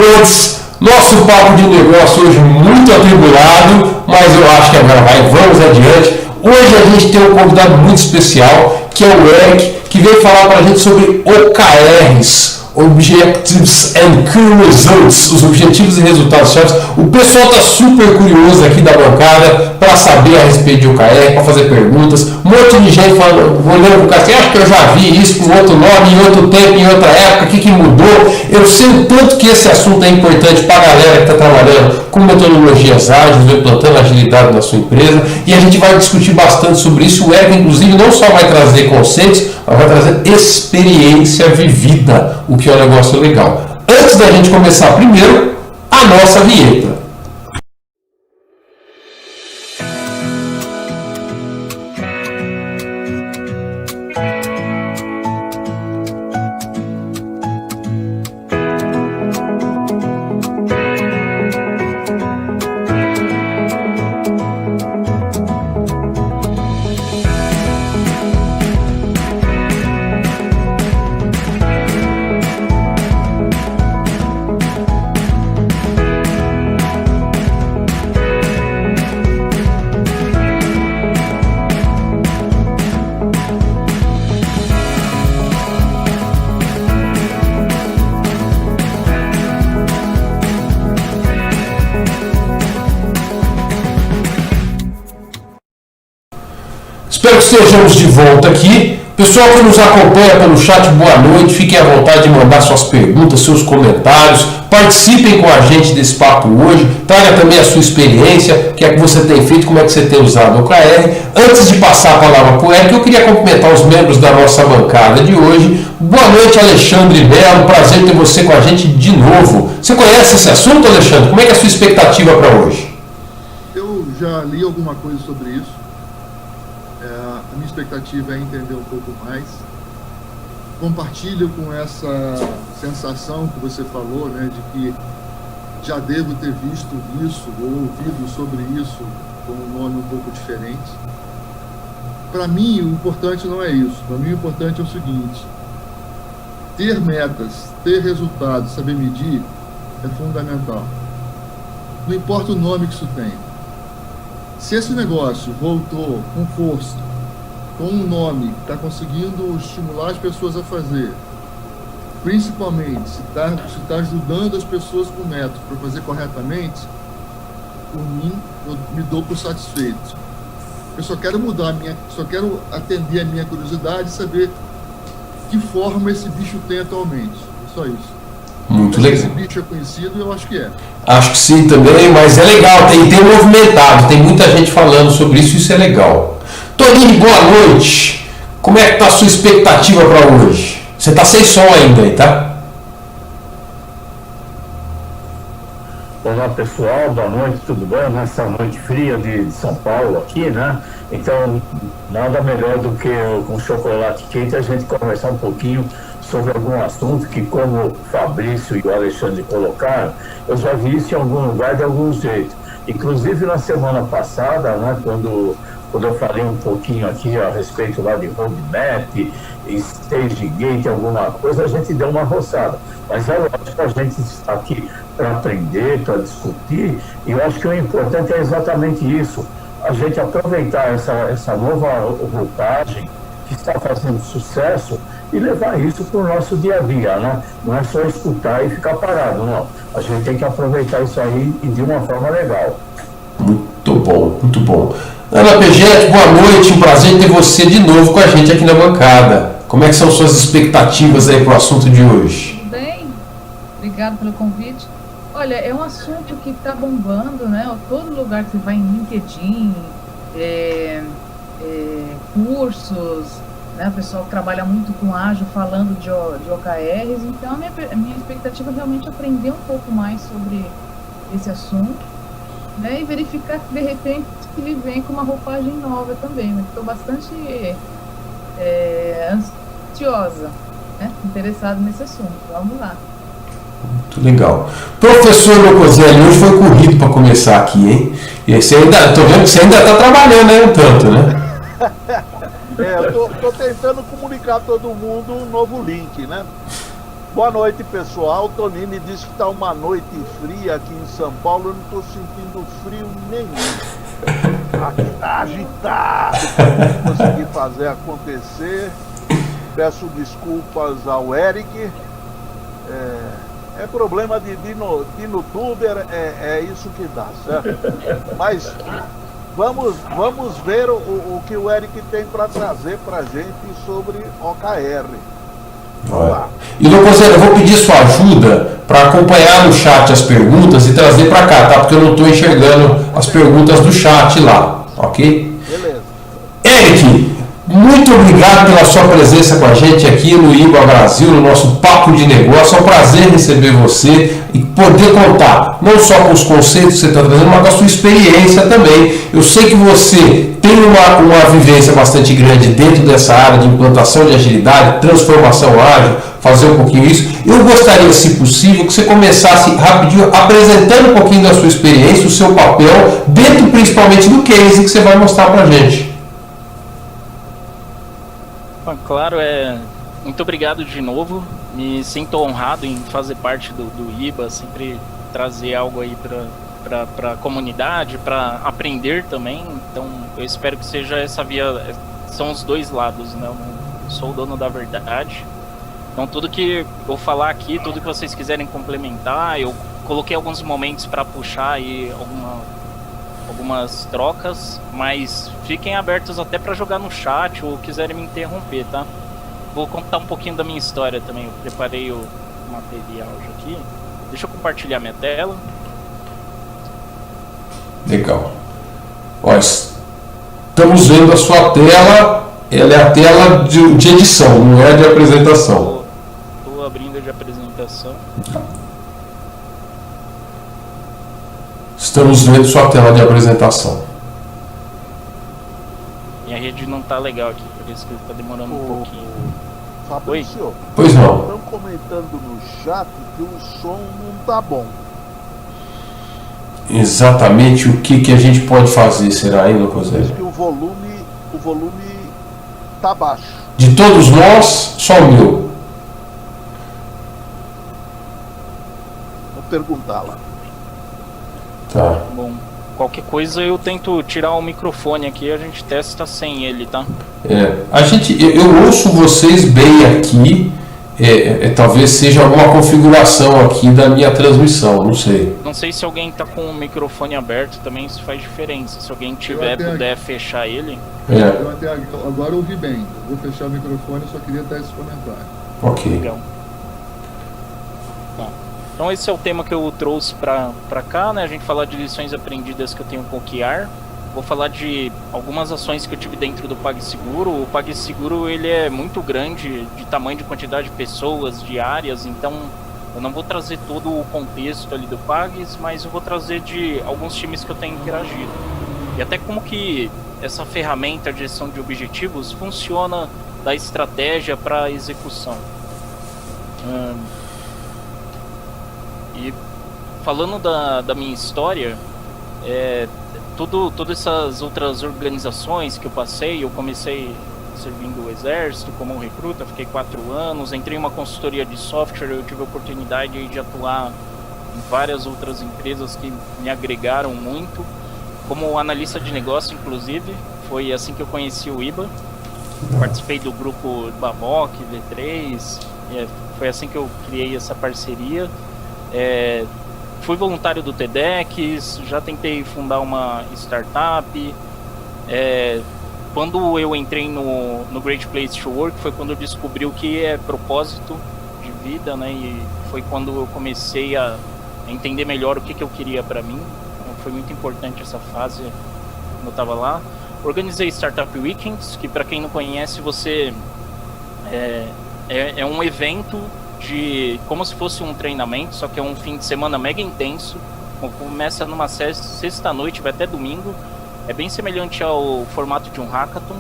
todos. Nosso papo de negócio hoje muito atribulado, mas eu acho que agora vamos adiante. Hoje a gente tem um convidado muito especial, que é o Eric, que veio falar para a gente sobre OKRs, Objectives and Key Results, os objetivos e resultados chaves. O pessoal está super curioso aqui da bancada para saber a respeito de OKR, para fazer perguntas. Um monte de gente falando, olhando para o cara assim, acho que eu já vi isso com outro nome, em outro tempo, em outra época, o que mudou? Eu sei o tanto que esse assunto é importante para a galera que está trabalhando com metodologias ágeis, implantando agilidade na sua empresa, e a gente vai discutir bastante sobre isso. O Eric, inclusive, não só vai trazer conceitos, mas vai trazer experiência vivida, o que é um negócio legal. Antes da gente começar, primeiro, a nossa vinheta. Espero que estejamos de volta aqui. Pessoal que nos acompanha pelo chat, boa noite. Fiquem à vontade de mandar suas perguntas, seus comentários. Participem com a gente desse papo hoje. Traga também a sua experiência, o que é que você tem feito, como é que você tem usado o OKR. Antes de passar a palavra para o Eric, eu queria cumprimentar os membros da nossa bancada de hoje. Boa noite, Alexandre Belo. Prazer ter você com a gente de novo. Você conhece esse assunto, Alexandre? Como é que é a sua expectativa para hoje? Eu já li alguma coisa sobre isso. A minha expectativa é entender um pouco mais. Compartilho com essa sensação que você falou, né, de que já devo ter visto isso ou ouvido sobre isso com um nome um pouco diferente. Para mim, o importante não é isso. Para mim, o importante é o seguinte: ter metas, ter resultados, saber medir é fundamental. Não importa o nome que isso tem. Se esse negócio voltou com força, com um nome que está conseguindo estimular as pessoas a fazer, principalmente se está ajudando as pessoas com método para fazer corretamente, por mim, eu me dou por satisfeito. Eu só quero só quero atender a minha curiosidade e saber que forma esse bicho tem atualmente. É só isso. Muito legal. Esse bicho é conhecido, eu acho que é. Acho que sim também, mas é legal, tem movimentado, tem muita gente falando sobre isso, isso é legal. Toninho, boa noite. Como é que está a sua expectativa para hoje? Você está sem som ainda aí, tá? Olá pessoal, boa noite, tudo bem? Nessa noite fria de São Paulo aqui, né? Então, nada melhor do que com chocolate quente a gente conversar um pouquinho sobre algum assunto que, como o Fabrício e o Alexandre colocaram, eu já vi isso em algum lugar de algum jeito. Inclusive na semana passada, né, quando eu falei um pouquinho aqui a respeito lá de roadmap, stage gate, alguma coisa, a gente deu uma roçada. Mas eu acho que a gente está aqui para aprender, para discutir, e eu acho que o importante é exatamente isso, a gente aproveitar essa nova roupagem que está fazendo sucesso e levar isso para o nosso dia a dia, né? Não é só escutar e ficar parado, não. A gente tem que aproveitar isso aí e de uma forma legal. Muito bom, muito bom. Ana Pegete, boa noite, um prazer ter você de novo com a gente aqui na bancada. Como é que são suas expectativas aí para o assunto de hoje? Bem, obrigado pelo convite. Olha, é um assunto que está bombando, né? Todo lugar que você vai em LinkedIn, cursos, né? O pessoal que trabalha muito com ágil falando de OKRs, então a minha expectativa é realmente aprender um pouco mais sobre esse assunto, né? E verificar que de repente ele vem com uma roupagem nova também, mas estou bastante ansiosa, né? Interessado nesse assunto. Vamos lá. Muito legal. Professor Locoselli, hoje foi corrido para começar aqui, hein? E você ainda, tô vendo que você ainda está trabalhando, né? Um tanto, né? Eu tô tentando comunicar a todo mundo um novo link, né? Boa noite, pessoal. Tonini disse que está uma noite fria aqui em São Paulo. Eu não estou sentindo frio nenhum. Aqui está agitado. Não consegui fazer acontecer. Peço desculpas ao Eric. É problema de youtuber, é isso que dá, certo? Mas vamos ver o que o Eric tem para trazer para a gente sobre OKR. E Locoselli, eu vou pedir sua ajuda para acompanhar no chat as perguntas e trazer para cá, tá? Porque eu não estou enxergando as perguntas do chat lá, ok? Beleza. Eric, muito obrigado pela sua presença com a gente aqui no IBA Brasil, no nosso Papo de Negócio. É um prazer receber você e poder contar não só com os conceitos que você está trazendo, mas com a sua experiência também. Eu sei que você tem uma vivência bastante grande dentro dessa área de implantação de agilidade, transformação ágil, fazer um pouquinho isso. Eu gostaria, se possível, que você começasse rapidinho apresentando um pouquinho da sua experiência, o seu papel, dentro principalmente do case que você vai mostrar para a gente. Claro, muito obrigado de novo. Me sinto honrado em fazer parte do IBA, sempre trazer algo aí para a comunidade, para aprender também. Então, eu espero que seja essa via. São os dois lados, né? Eu não sou o dono da verdade. Então, tudo que eu falar aqui, tudo que vocês quiserem complementar, eu coloquei alguns momentos para puxar aí algumas trocas, mas fiquem abertos até para jogar no chat ou quiserem me interromper, tá? Vou contar um pouquinho da minha história também. Eu preparei o material já aqui. Deixa eu compartilhar minha tela. Legal. Ó, estamos vendo a sua tela. Ela é a tela de edição, não é de apresentação. Estou abrindo de apresentação. Estamos vendo sua tela de apresentação. Minha rede não tá legal aqui, por isso que está demorando um pouquinho. Fabrício, pois não. Estão comentando no chat que o som não tá bom. Exatamente o que a gente pode fazer, será, hein, Locoselli? Diz que o volume tá baixo. De todos nós, só o meu. Vou perguntar lá. Tá. Bom, qualquer coisa eu tento tirar o microfone aqui, a gente testa sem ele, tá? Eu ouço vocês bem aqui. Talvez seja alguma configuração aqui da minha transmissão, não sei. Não sei se alguém tá com o microfone aberto também, isso faz diferença. Se alguém puder fechar ele. Eu até agora ouvi bem. Eu vou fechar o microfone, só queria dar esse comentário. Ok. Legal. Tá. Então esse é o tema que eu trouxe pra cá, né? A gente falar de lições aprendidas que eu tenho com o OKR. Vou falar de algumas ações que eu tive dentro do PagSeguro. O PagSeguro, ele é muito grande, de tamanho, de quantidade de pessoas, de áreas, então eu não vou trazer todo o contexto ali do Pags, mas eu vou trazer de alguns times que eu tenho interagido. E até como que essa ferramenta de gestão de objetivos funciona da estratégia para a execução. E falando da minha história, todas essas outras organizações que eu passei, eu comecei servindo o exército como recruta, fiquei 4 anos, entrei em uma consultoria de software, eu tive a oportunidade de atuar em várias outras empresas que me agregaram muito, como analista de negócio, inclusive, foi assim que eu conheci o IBA, participei do grupo Bamoc, V3, foi assim que eu criei essa parceria. Fui voluntário do TEDx, já tentei fundar uma startup. Quando eu entrei no Great Place to Work, foi quando eu descobri o que é propósito de vida, né? E foi quando eu comecei a entender melhor o que eu queria para mim. Então, foi muito importante essa fase quando eu estava lá. Organizei Startup Weekends, que para quem não conhece, é um evento como se fosse um treinamento, só que é um fim de semana mega intenso. Começa numa sexta-noite, vai até domingo. É bem semelhante ao formato de um hackathon.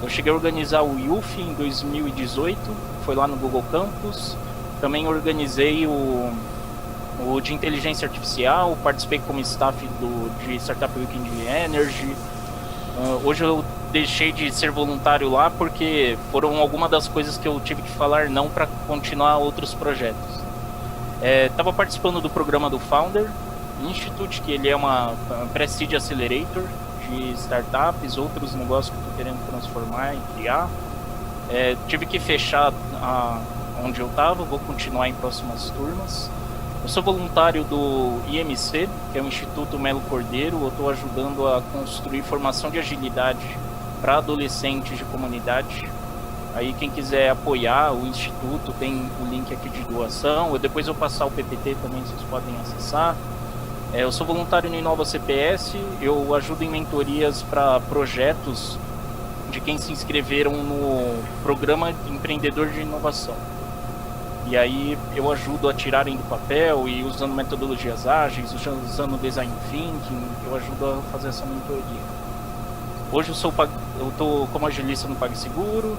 Eu cheguei a organizar o YouF em 2018, foi lá no Google Campus. Também organizei o de inteligência artificial, participei como staff de Startup Weekend de Energy. Hoje eu deixei de ser voluntário lá porque foram algumas das coisas que eu tive que falar não para continuar outros projetos. Estava participando do programa do Founder Institute, que ele é uma Prestige Accelerator de startups, outros negócios que eu estou querendo transformar e criar. Tive que fechar onde eu estava, vou continuar em próximas turmas. Eu sou voluntário do IMC, que é o Instituto Melo Cordeiro. Eu estou ajudando a construir formação de agilidade para adolescentes de comunidade. Aí quem quiser apoiar o Instituto, tem o link aqui de doação. Depois eu passar o PPT também, vocês podem acessar. Eu sou voluntário no Inova CPS. Eu ajudo em mentorias para projetos de quem se inscreveram no Programa Empreendedor de Inovação. E aí eu ajudo a tirarem do papel e usando metodologias ágeis, usando design thinking, eu ajudo a fazer essa mentoria. Hoje eu estou como agilista no PagSeguro,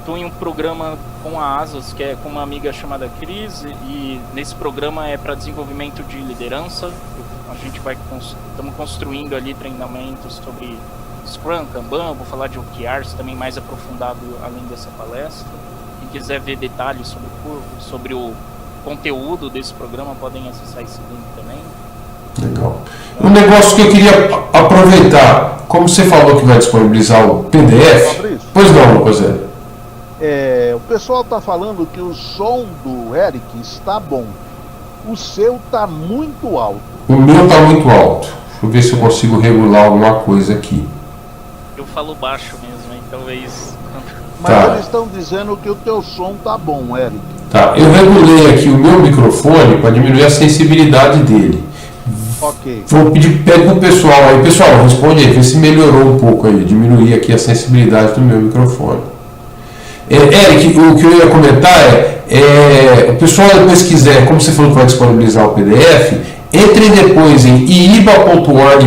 estou em um programa com a Asas, que é com uma amiga chamada Cris, e nesse programa é para desenvolvimento de liderança. A gente estamos construindo ali treinamentos sobre Scrum, Kanban, vou falar de OKRs também mais aprofundado além dessa palestra. Quem quiser ver detalhes sobre o conteúdo desse programa, podem acessar esse link também. Legal. Um negócio que eu queria aproveitar, como você falou que vai disponibilizar o PDF, pois não, Lucas. O pessoal está falando que o som do Eric está bom. O seu está muito alto. O meu está muito alto. Deixa eu ver se eu consigo regular alguma coisa aqui. Eu falo baixo mesmo, hein? Talvez... Mas eles estão dizendo que o teu som tá bom, Eric. Tá, eu regulei aqui o meu microfone para diminuir a sensibilidade dele. Ok. Vou pedir pro pessoal aí. Pessoal, responde aí, vê se melhorou um pouco aí. Diminuir aqui a sensibilidade do meu microfone. Eric, o que eu ia comentar o pessoal depois quiser, como você falou que vai disponibilizar o PDF, entrem depois em iiba.org.br,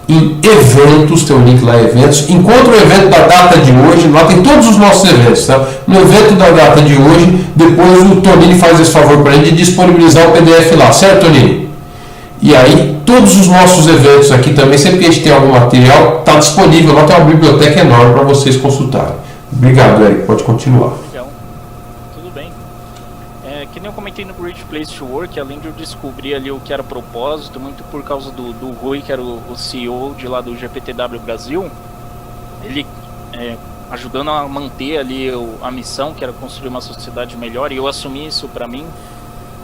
em eventos, tem um link lá, eventos, encontra o evento da data de hoje, lá tem todos os nossos eventos, tá? No evento da data de hoje, depois o Tonini faz esse favor para a gente de disponibilizar o PDF lá, certo, Tonini? E aí, todos os nossos eventos aqui também, sempre que a gente tem algum material, está disponível, lá tem uma biblioteca enorme para vocês consultarem. Obrigado, Eric, pode continuar. Tudo bem. Que nem eu comentei no Great Place to Work, além de eu descobrir ali o que era propósito, muito por causa do Rui, que era o CEO de lá do GPTW Brasil, ele ajudando a manter ali a missão, que era construir uma sociedade melhor, e eu assumi isso para mim.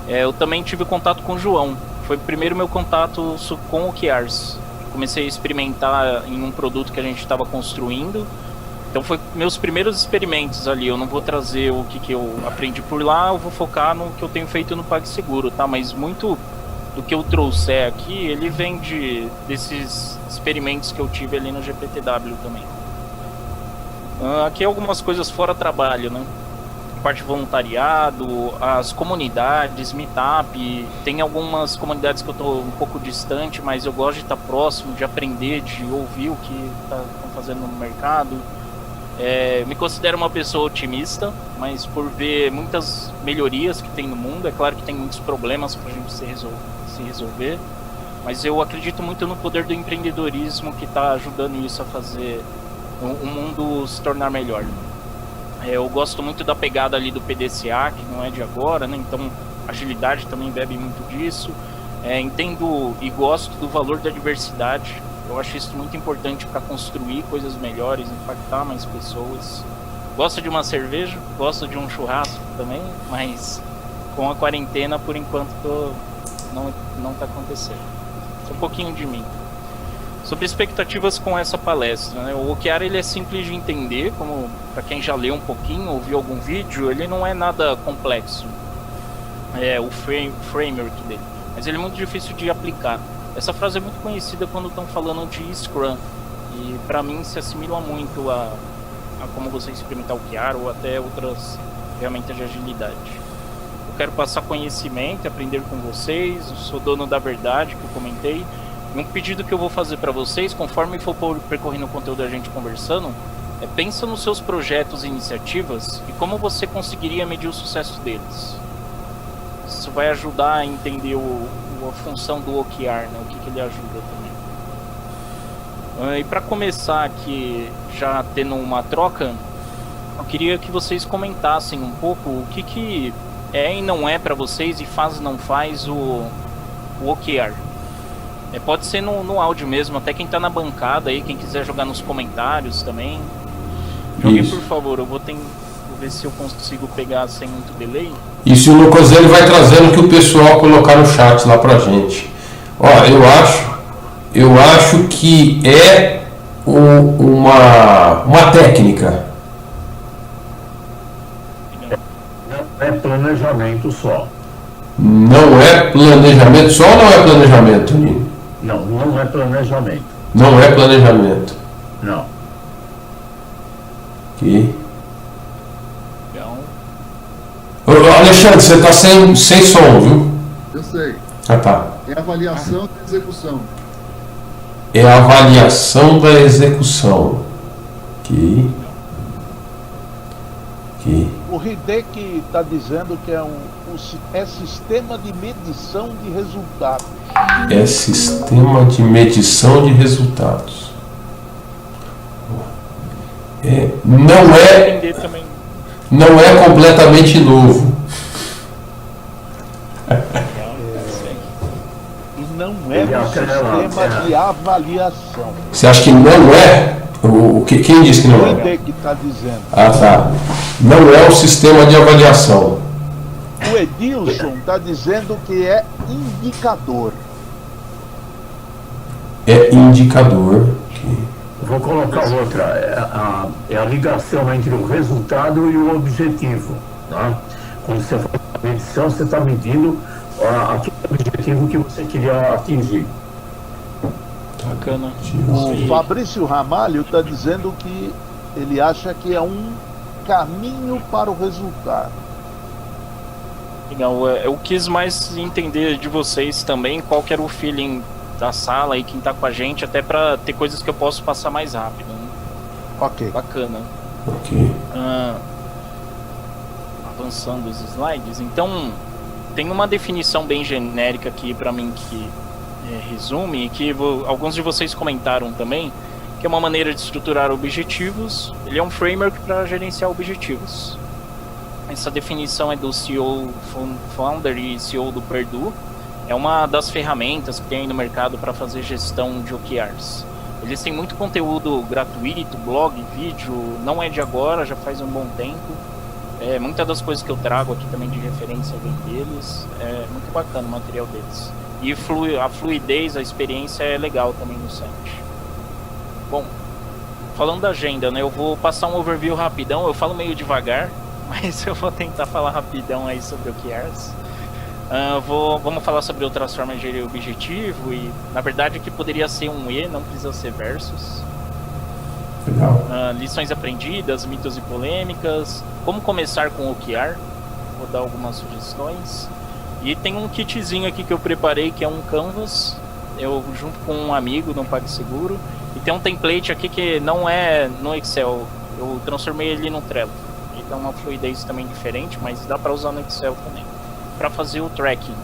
Eu também tive contato com o João. Foi primeiro meu contato com o OKRs. Comecei a experimentar em um produto que a gente estava construindo. Então foi meus primeiros experimentos ali. Eu não vou trazer o que eu aprendi por lá, eu vou focar no que eu tenho feito no PagSeguro, tá? Mas muito do que eu trouxer aqui, ele vem desses experimentos que eu tive ali no GPTW também. Aqui algumas coisas fora trabalho, né? Parte de voluntariado, as comunidades, meetup. Tem algumas comunidades que eu estou um pouco distante, mas eu gosto de estar próximo, de aprender, de ouvir o que estão fazendo no mercado. Me considero uma pessoa otimista, mas por ver muitas melhorias que tem no mundo, é claro que tem muitos problemas para a gente se resolver, mas eu acredito muito no poder do empreendedorismo que está ajudando isso a fazer o mundo se tornar melhor. Eu gosto muito da pegada ali do PDCA, que não é de agora, né? Então agilidade também bebe muito disso. Entendo e gosto do valor da diversidade. Eu acho isso muito importante para construir coisas melhores, impactar mais pessoas. Gosto de uma cerveja, gosto de um churrasco também, mas com a quarentena, por enquanto, não está acontecendo. Isso é um pouquinho de mim. Sobre expectativas com essa palestra, né? O OKR ele é simples de entender, como para quem já leu um pouquinho, ou viu algum vídeo, ele não é nada complexo. O framework dele, mas ele é muito difícil de aplicar. Essa frase é muito conhecida quando estão falando de Scrum, e para mim se assimila muito a como você experimentar o OKR ou até outras ferramentas de agilidade. Eu quero passar conhecimento, aprender com vocês, eu sou dono da verdade, que eu comentei. Um pedido que eu vou fazer para vocês, conforme for percorrendo o conteúdo da gente conversando, pensa nos seus projetos e iniciativas e como você conseguiria medir o sucesso deles. Isso vai ajudar a entender a função do OKR, né? O que ele ajuda também. E para começar aqui, já tendo uma troca, eu queria que vocês comentassem um pouco o que é e não é para vocês, e faz e não faz o OKR. Pode ser no áudio mesmo, até quem tá na bancada aí, quem quiser jogar nos comentários também. Joguem, por favor, eu vou ver se eu consigo pegar sem muito delay. Isso, o Lucas ele vai trazendo o que o pessoal colocar no chat lá pra gente. Ó, eu acho que é uma técnica. É planejamento só. Não é planejamento só ou não é planejamento, Nino? Não, não é planejamento. Não é planejamento. Não. Ok. Então, Ô, Alexandre, você está sem som, viu? Eu sei. Ah, tá. É avaliação e execução. É a avaliação da execução. Ok. Ok. O Hideki está dizendo que é sistema de medição de resultados. É sistema de medição de resultados. entender também. Não é completamente novo. E não é um sistema de avaliação. Você acha que não é? Quem disse que não O é? Hideki está dizendo. Ah, tá. Não é um sistema de avaliação. O Edilson está dizendo que é indicador. É indicador. Ok. Vou colocar outra. É a ligação entre o resultado e o objetivo. Tá? Quando você faz a medição, você está medindo aquele objetivo que você queria atingir. Bacana. O Fabrício Ramalho está dizendo que ele acha que é um caminho para o resultado. Legal, eu quis mais entender de vocês também qual que era o feeling da sala e quem tá com a gente, até para ter coisas que eu posso passar mais rápido, né? Ok. Bacana. Ok. Avançando os slides, então tem uma definição bem genérica aqui para mim que resume, e que alguns de vocês comentaram também, que é uma maneira de estruturar objetivos. Ele é um framework para gerenciar objetivos. Essa definição é do CEO Founder e CEO do Purdue. É uma das ferramentas que tem aí no mercado para fazer gestão de OKRs. Eles têm muito conteúdo gratuito, blog, vídeo, não é de agora, já faz um bom tempo. Muitas das coisas que eu trago aqui também de referência vem deles. É muito bacana o material deles. E a fluidez, a experiência é legal também no site. Bom, falando da agenda, né, eu vou passar um overview rapidão. Eu falo meio devagar, mas eu vou tentar falar rapidão aí sobre OKRs. Vamos falar sobre outras formas de gerir objetivo, e na verdade que poderia ser um E, não precisa ser versus. Legal. Lições aprendidas, mitos e polêmicas, como começar com OKR, vou dar algumas sugestões. E tem um kitzinho aqui que eu preparei, que é um canvas, eu junto com um amigo no PagSeguro, e tem um template aqui que não é no Excel, eu transformei ele no Trello. Ele dá uma fluidez também diferente, mas dá para usar no Excel também, para fazer o tracking.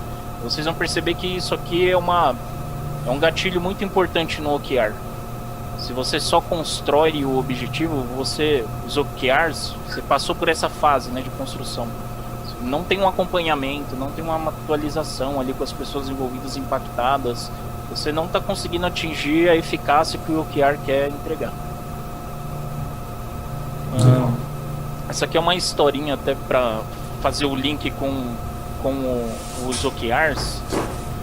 Vocês vão perceber que isso aqui é um gatilho muito importante no OKR. Se você só constrói o objetivo, os OKRs, você passou por essa fase, né, de construção. Não tem um acompanhamento, não tem uma atualização ali com as pessoas envolvidas, impactadas. Você não está conseguindo atingir a eficácia que o OKR quer entregar. Essa aqui é uma historinha até para fazer o link com os OKRs,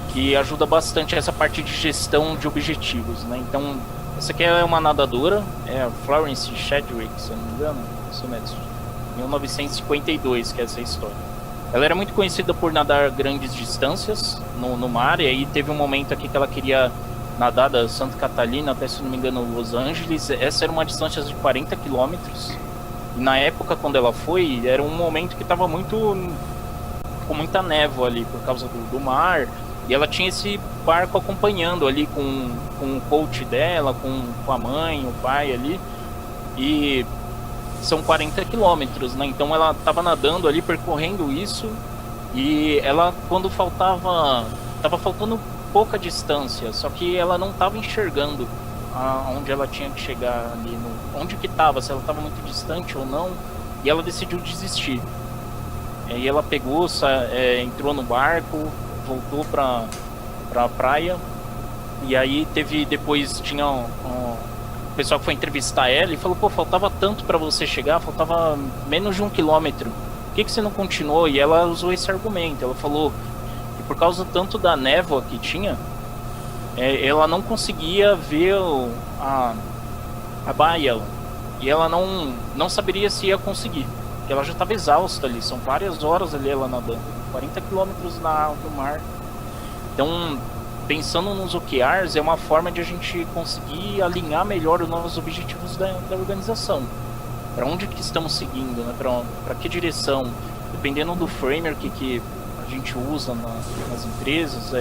que ajuda bastante essa parte de gestão de objetivos, né? Então, essa aqui é uma nadadora, é a Florence Chadwick, se eu não me engano, isso mesmo, 1952, que é essa história. Ela era muito conhecida por nadar grandes distâncias no mar, e aí teve um momento aqui que ela queria nadar da Santa Catarina até, se não me engano, Los Angeles. Essa era uma distância de 40 quilômetros, e na época quando ela foi, era um momento que estava com muita névoa ali por causa do mar, e ela tinha esse barco acompanhando ali com o coach dela, com a mãe, o pai ali, e são 40 quilômetros, né? Então ela estava nadando ali, percorrendo isso, e ela, quando estava faltando pouca distância, só que ela não estava enxergando aonde ela tinha que chegar ali, onde que estava, se ela estava muito distante ou não, e ela decidiu desistir. E aí ela pegou, entrou no barco, voltou para a praia, e aí depois tinha o pessoal que foi entrevistar ela e falou, pô, faltava tanto para você chegar, faltava menos de 1 quilômetro, por que você não continuou? E ela usou esse argumento, ela falou que por causa tanto da névoa que tinha, ela não conseguia ver a baia, e ela não saberia se ia conseguir, porque ela já estava exausta ali, são várias horas ali ela nadando, 40 quilômetros no mar. Então, pensando nos OKRs, é uma forma de a gente conseguir alinhar melhor os nossos objetivos da organização. Para onde que estamos seguindo, né? Para que direção? Dependendo do framework que a gente usa nas empresas,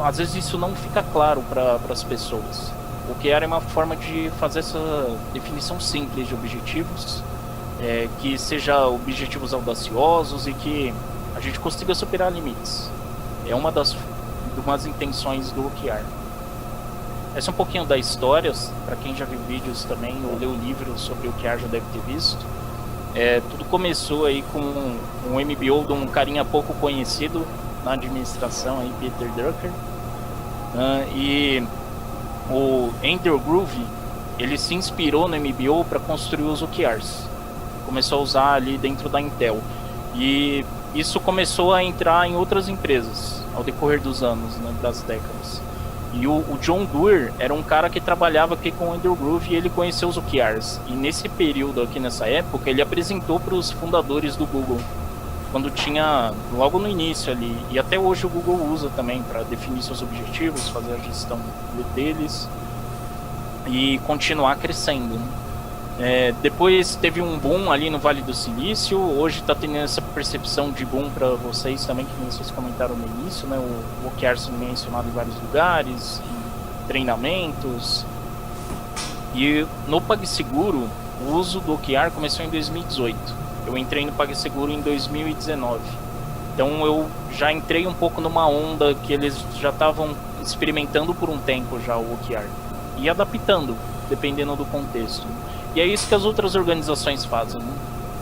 às vezes isso não fica claro para as pessoas. O OKR é uma forma de fazer essa definição simples de objetivos, que seja objetivos audaciosos e que a gente consiga superar limites. É uma das intenções do OKR. Essa é um pouquinho da história, para quem já viu vídeos também ou leu livros sobre o OKR já deve ter visto. Tudo começou aí com um MBO de um carinha pouco conhecido na administração, aí, Peter Drucker. E o Andrew Groove, ele se inspirou no MBO para construir os OKRs. Começou a usar ali dentro da Intel. E isso começou a entrar em outras empresas ao decorrer dos anos, né, das décadas. E o John Doerr era um cara que trabalhava aqui com o Andrew Groove e ele conheceu os OKRs. E nesse período aqui, nessa época, ele apresentou para os fundadores do Google, quando tinha, logo no início ali, e até hoje o Google usa também para definir seus objetivos, fazer a gestão deles e continuar crescendo, né? Depois teve um boom ali no Vale do Silício, hoje está tendo essa percepção de boom para vocês também, que vocês comentaram no início, né? O OKR sendo mencionado em vários lugares, em treinamentos. E no PagSeguro, o uso do OKR começou em 2018. Eu entrei no PagSeguro em 2019. Então eu já entrei um pouco numa onda que eles já estavam experimentando por um tempo já o OKR. E adaptando, dependendo do contexto. E é isso que as outras organizações fazem, né?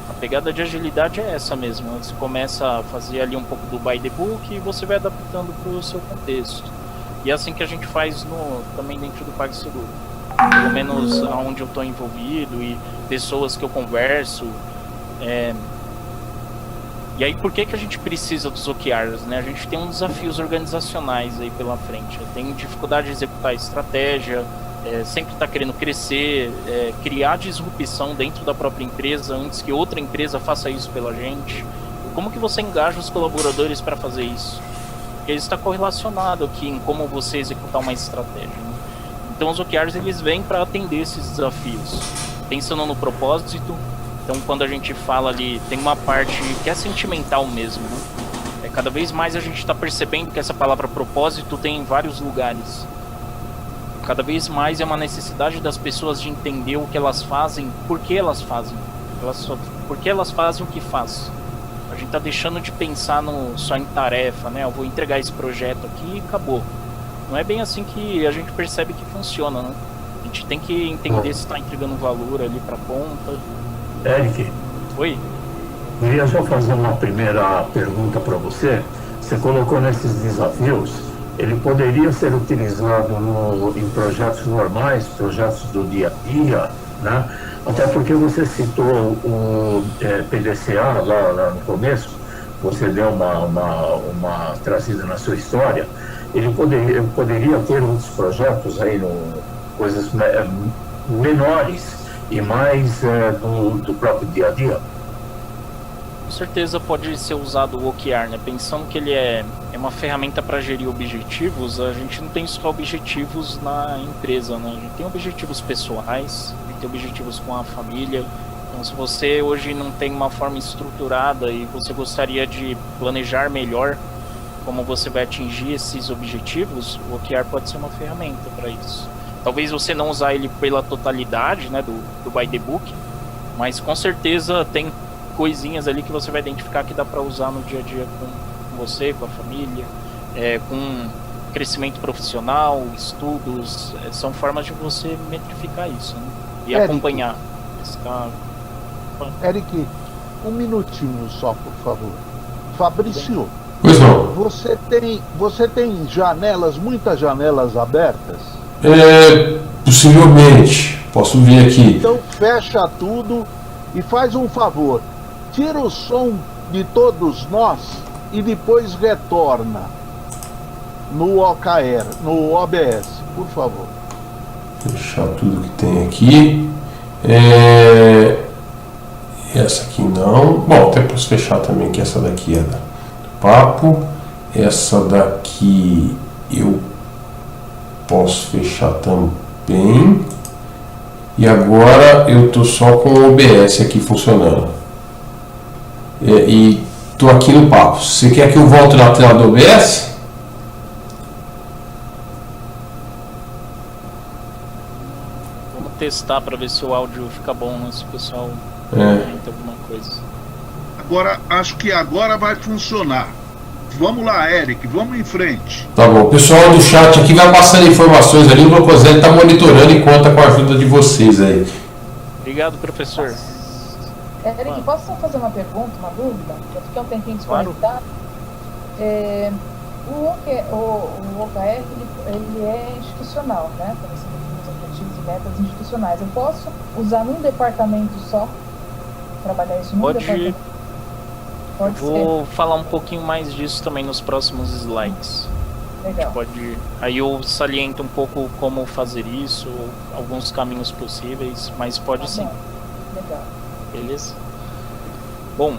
A pegada de agilidade é essa mesmo. Você começa a fazer ali um pouco do by the book e você vai adaptando para o seu contexto. E é assim que a gente faz também dentro do PagSeguro. Pelo menos onde eu estou envolvido e pessoas que eu converso. E aí, por que a gente precisa dos OKRs, né? A gente tem uns desafios organizacionais aí pela frente. Tem dificuldade de executar a estratégia, sempre está querendo crescer, criar disrupção dentro da própria empresa antes que outra empresa faça isso pela gente. Como que você engaja os colaboradores para fazer isso? Porque isso está correlacionado aqui em como você executar uma estratégia, né? Então os OKRs eles vêm para atender esses desafios, pensando no propósito. Então quando a gente fala ali, tem uma parte que é sentimental mesmo, né? Cada vez mais a gente está percebendo que essa palavra propósito tem em vários lugares. Cada vez mais é uma necessidade das pessoas de entender o que elas fazem, por que elas fazem. Por que elas fazem o que faz. A gente está deixando de pensar só em tarefa, né? Eu vou entregar esse projeto aqui e acabou. Não é bem assim que a gente percebe que funciona, né? A gente tem que entender se está entregando valor ali para a ponta. Eric. Oi? Queria só fazer uma primeira pergunta para você. Você colocou nesses desafios, ele poderia ser utilizado em projetos normais, projetos do dia a dia, né? Até porque você citou o PDCA lá no começo, você deu uma trazida na sua história. Ele poderia ter outros projetos aí, coisas menores e mais do próprio dia a dia? Com certeza pode ser usado o OKR, né? Pensando que ele é uma ferramenta para gerir objetivos, a gente não tem só objetivos na empresa, né? A gente tem objetivos pessoais, a gente tem objetivos com a família. Então, se você hoje não tem uma forma estruturada e você gostaria de planejar melhor como você vai atingir esses objetivos, o OKR pode ser uma ferramenta para isso. Talvez você não usar ele pela totalidade, né, do by the book, mas com certeza tem coisinhas ali que você vai identificar que dá para usar no dia a dia com você, com a família, com crescimento profissional, estudos, são formas de você metrificar isso, né? E Eric. acompanhar. Eric, um minutinho só, por favor. Fabrício, Pois não. você tem janelas, muitas janelas abertas? Possivelmente. Posso vir aqui. Então fecha tudo e faz um favor. Tira o som de todos nós e depois retorna no OKR, no OBS, por favor. Fechar tudo que tem aqui. Essa aqui não. Bom, até posso fechar também, que essa daqui é do papo. Essa daqui eu posso fechar também. E agora eu tô só com o OBS aqui funcionando. E tô aqui no papo. Você quer que eu volte na tela do OBS? Vamos testar para ver se o áudio fica bom, né? Se o pessoal comenta alguma coisa. Agora, acho que agora vai funcionar. Vamos lá, Eric, vamos em frente. Tá bom. O pessoal do chat aqui vai passando informações ali. O Locoselli está monitorando e conta com a ajuda de vocês aí. Obrigado, professor. Eric, posso só fazer uma pergunta, uma dúvida? Eu fiquei um tempinho desconectado. O OKR, ele é institucional, né? Para você definir os objetivos e metas institucionais. Eu posso usar num departamento só? Trabalhar isso num departamento? Pode Vou falar um pouquinho mais disso também nos próximos slides. Legal. Aí eu saliento um pouco como fazer isso, alguns caminhos possíveis, mas pode sim. Legal. Beleza? Bom,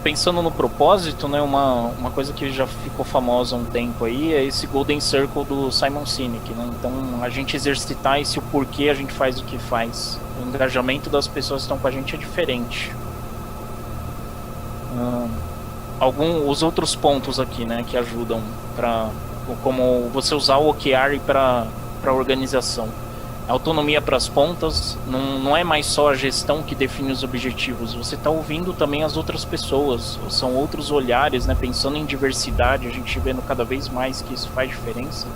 pensando no propósito, né, uma coisa que já ficou famosa há um tempo aí é esse Golden Circle do Simon Sinek, né? Então a gente exercitar esse o porquê a gente faz o que faz. O engajamento das pessoas que estão com a gente é diferente. Os outros pontos aqui, né, que ajudam como você usar o OKR para a organização. Autonomia para as pontas, não é mais só a gestão que define os objetivos, você está ouvindo também as outras pessoas, são outros olhares, né, pensando em diversidade, a gente vendo cada vez mais que isso faz diferença.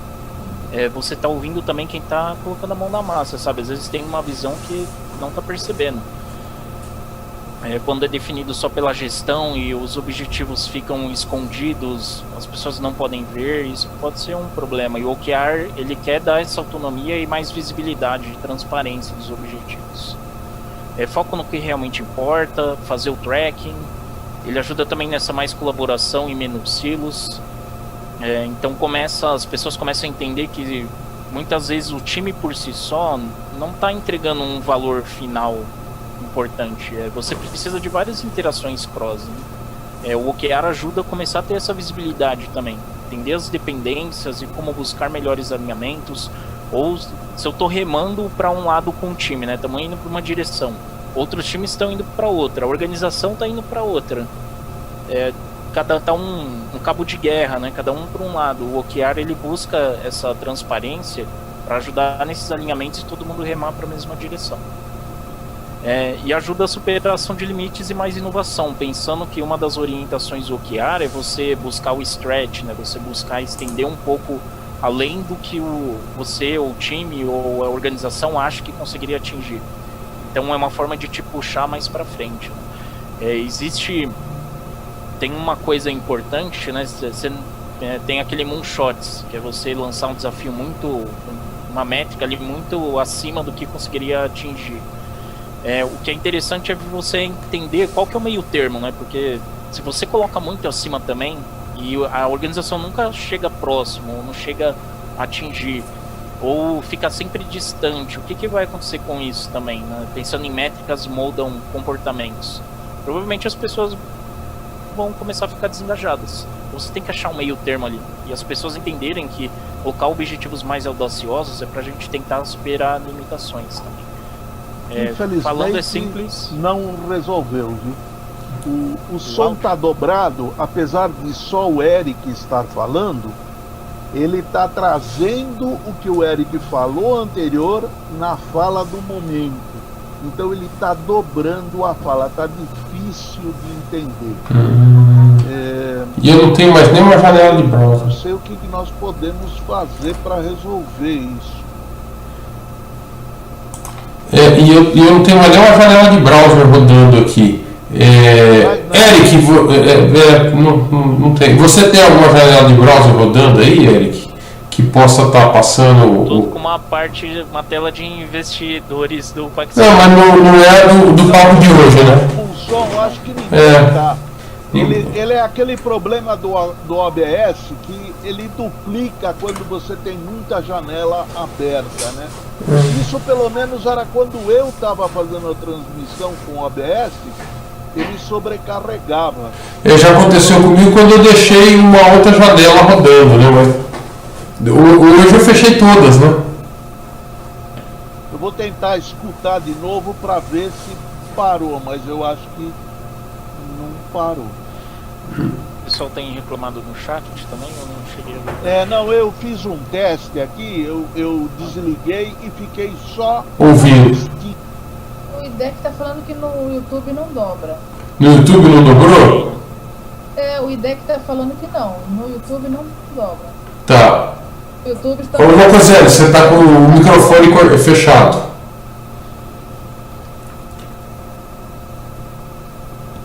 Você está ouvindo também quem está colocando a mão na massa, sabe? Às vezes tem uma visão que não está percebendo. Quando é definido só pela gestão e os objetivos ficam escondidos, as pessoas não podem ver, isso pode ser um problema. E o OKR, ele quer dar essa autonomia e mais visibilidade, transparência dos objetivos. Foco no que realmente importa, fazer o tracking. Ele ajuda também nessa mais colaboração e menos silos. Então as pessoas começam a entender que muitas vezes o time por si só não está entregando um valor final importante. Você precisa de várias interações cross, né? O OKR ajuda a começar a ter essa visibilidade também, entender as dependências e como buscar melhores alinhamentos, ou se eu estou remando para um lado com o time, né? Estamos indo para uma direção, outros times estão indo para outra, a organização está indo para outra, cada tá um cabo de guerra, né? Cada um para um lado. O OKR, ele busca essa transparência para ajudar nesses alinhamentos e todo mundo remar para a mesma direção. E ajuda a superação de limites e mais inovação, pensando que uma das orientações do OKR é você buscar o stretch, né? Você buscar estender um pouco além do que você, ou o time, ou a organização acha que conseguiria atingir. Então é uma forma de te puxar mais para frente, né? Tem uma coisa importante, né? Você tem aquele moonshots, que é você lançar um desafio uma métrica ali muito acima do que conseguiria atingir. O que é interessante é você entender qual que é o meio termo, né? Porque se você coloca muito acima também, e a organização nunca chega próximo, ou não chega a atingir, ou fica sempre distante, o que vai acontecer com isso também, né? Pensando em métricas, moldam comportamentos. Provavelmente as pessoas vão começar a ficar desengajadas. Você tem que achar um meio termo ali, e as pessoas entenderem que colocar objetivos mais audaciosos é pra gente tentar superar limitações também. Infelizmente, falando simples, não resolveu, viu? O som está dobrado, apesar de só o Eric estar falando, ele está trazendo o que o Eric falou anterior na fala do momento. Então ele está dobrando a fala, está difícil de entender. E eu não tenho mais nenhuma janela de Não browser. sei o que nós podemos fazer para resolver isso. E eu não tenho mais nenhuma janela de browser rodando aqui. Eric, não tem. Você tem alguma janela de browser rodando aí, Eric? Que possa estar passando. Tudo com uma tela de investidores do Paquistão. Não, mas não é do papo de hoje, né? O som, acho que ninguém tá. Ele é aquele problema do OBS que ele duplica quando você tem muita janela aberta, né? Isso pelo menos era quando eu estava fazendo a transmissão com o OBS, ele sobrecarregava. Já aconteceu comigo quando eu deixei uma outra janela rodando, né? Mas hoje eu fechei todas, né? Eu vou tentar escutar de novo para ver se parou, mas eu acho que não parou. O pessoal tem reclamado no chat também, eu não cheguei a ver. Não, eu fiz um teste aqui, eu desliguei e fiquei só ouvindo. O IDEC tá falando que no YouTube não dobra. No YouTube não dobrou? O IDEC tá falando que não. No YouTube não dobra. Tá. O YouTube está. Ô, Locozé, você tá com o microfone fechado.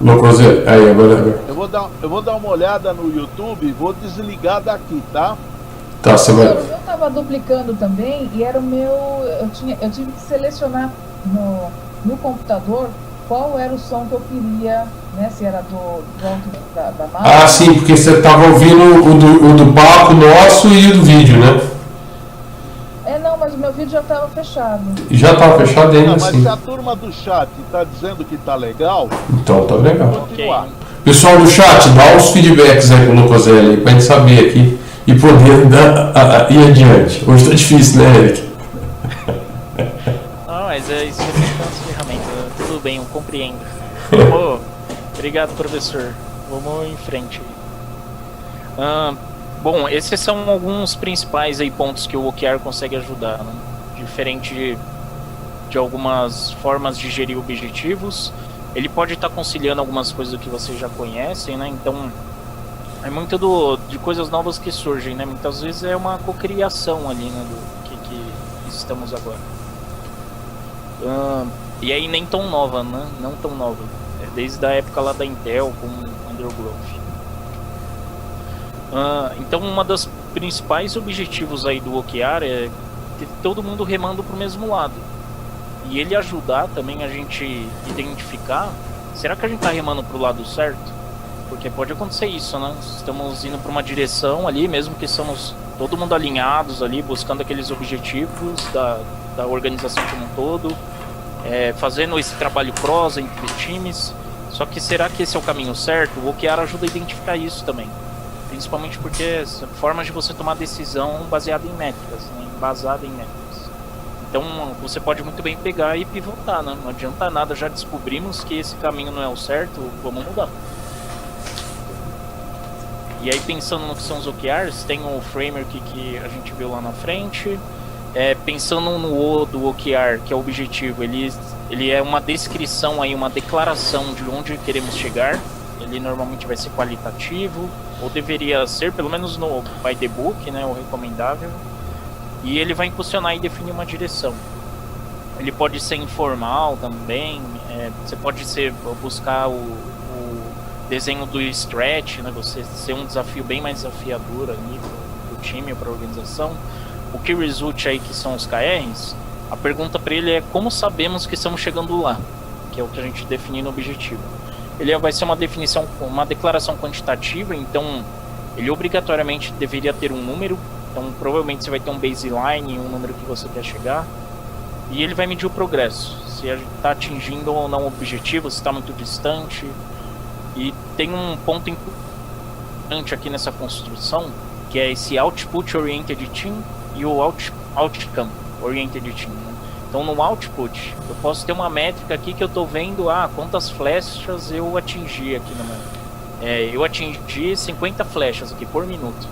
Locozé, aí agora. Eu vou dar uma olhada no YouTube e vou desligar daqui, tá? Tá, você vai. O meu tava duplicando também e era o meu. Eu tive que selecionar no computador qual era o som que eu queria, né? Se era do alto da máquina. Ah, sim, porque você tava ouvindo o do papo nosso e o do vídeo, né? Não, mas o meu vídeo já estava fechado. Já tava fechado ainda, Mas sim. se a turma do chat tá dizendo que tá legal, Então tá legal. continuar. Pessoal do chat, dá os feedbacks aí pro Locoselli pra gente saber aqui e poder ir adiante. Hoje tá difícil, né, Eric? Não, mas isso é as ferramentas. Tudo bem, eu compreendo. Obrigado, professor. Vamos em frente. Bom, esses são alguns principais aí pontos que o OKR consegue ajudar, né? Diferente de algumas formas de gerir objetivos, ele pode estar conciliando algumas coisas que vocês já conhecem, né? Então, é muito de coisas novas que surgem, né? Muitas vezes é uma cocriação ali, né? Do que estamos agora. E aí nem tão nova, né? Não tão nova. É desde a época lá da Intel com Undergrowth. Então, uma das principais objetivos aí do OKR é ter todo mundo remando para o mesmo lado. E ele ajudar também a gente identificar, será que a gente está remando para o lado certo? Porque pode acontecer isso, né? Estamos indo para uma direção ali, mesmo que estamos todo mundo alinhados ali, buscando aqueles objetivos da organização como um todo, fazendo esse trabalho cross entre times. Só que será que esse é o caminho certo? O OKR ajuda a identificar isso também. Principalmente porque são formas de você tomar decisão baseada em métricas, né? Embasada em métricas. Então você pode muito bem pegar e pivotar, né? Não adianta nada, já descobrimos que esse caminho não é o certo, vamos mudar. E aí pensando no que são os OKRs, tem o framework que a gente viu lá na frente. Pensando no O do OKR, que é o objetivo, ele é uma descrição aí, uma declaração de onde queremos chegar. Ele normalmente vai ser qualitativo, ou deveria ser, pelo menos no by the book, né, o recomendável. E ele vai impulsionar e definir uma direção. Ele pode ser informal também, você pode buscar o desenho do stretch, né, você ser um desafio bem mais desafiador ali pro time ou para a organização. O key result aí, que são os KRs, a pergunta para ele é como sabemos que estamos chegando lá, que é o que a gente define no objetivo. Ele vai ser uma declaração quantitativa, então ele obrigatoriamente deveria ter um número, então provavelmente você vai ter um baseline, um número que você quer chegar, e ele vai medir o progresso, se a gente está atingindo ou não o objetivo, se está muito distante. E tem um ponto importante aqui nessa construção, que é esse Output Oriented Team e o Outcome Oriented Team, né? Então no output, eu posso ter uma métrica aqui que eu estou vendo, quantas flechas eu atingi aqui no meu. Eu atingi 50 flechas aqui por minuto.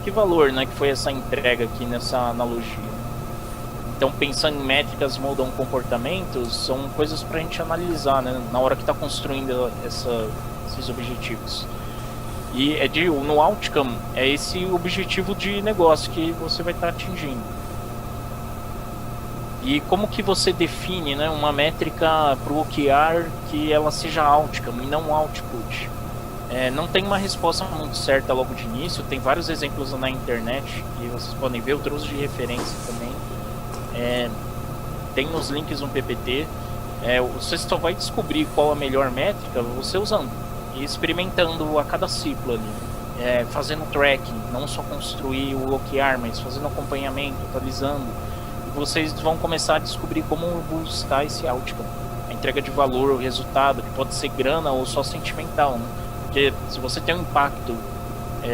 Que valor, né, que foi essa entrega aqui nessa analogia. Então pensando em métricas mudam comportamentos, são coisas para a gente analisar, né, na hora que está construindo esses objetivos. E no outcome é esse objetivo de negócio que você vai estar atingindo. E como que você define, né, uma métrica para o OKR que ela seja outcome e não output? Não tem uma resposta muito certa logo de início, tem vários exemplos na internet que vocês podem ver, eu trouxe de referência também. Tem nos links no PPT. Você só vai descobrir qual a melhor métrica você usando e experimentando a cada ciclo ali, fazendo tracking, não só construir o OKR, mas fazendo acompanhamento, atualizando. E vocês vão começar a descobrir como buscar esse outcome, a entrega de valor, o resultado, que pode ser grana ou só sentimental, né? Porque se você tem um impacto,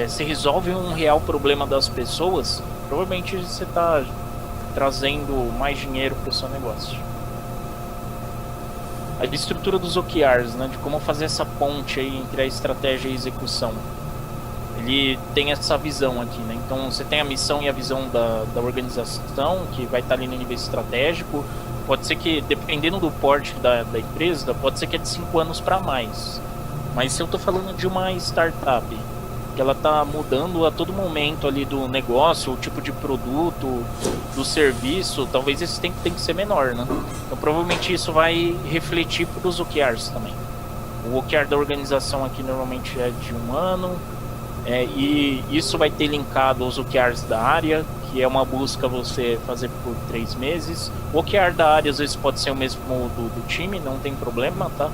se resolve um real problema das pessoas, provavelmente você está trazendo mais dinheiro para o seu negócio. A estrutura dos OKRs, né, de como fazer essa ponte aí entre a estratégia e a execução. Ele tem essa visão aqui, né? Então você tem a missão e a visão da organização, que vai estar ali no nível estratégico. Pode ser que, dependendo do porte da empresa, pode ser que é de 5 anos para mais. Mas se eu estou falando de uma startup, que ela está mudando a todo momento ali do negócio, o tipo de produto, do serviço, talvez esse tempo tem que ser menor, né? Então provavelmente isso vai refletir para os OKRs também. O OKR da organização aqui normalmente é de 1 ano, e isso vai ter linkado aos OKRs da área, que é uma busca você fazer por 3 meses. O OKR da área às vezes pode ser o mesmo do time, não tem problema, tá?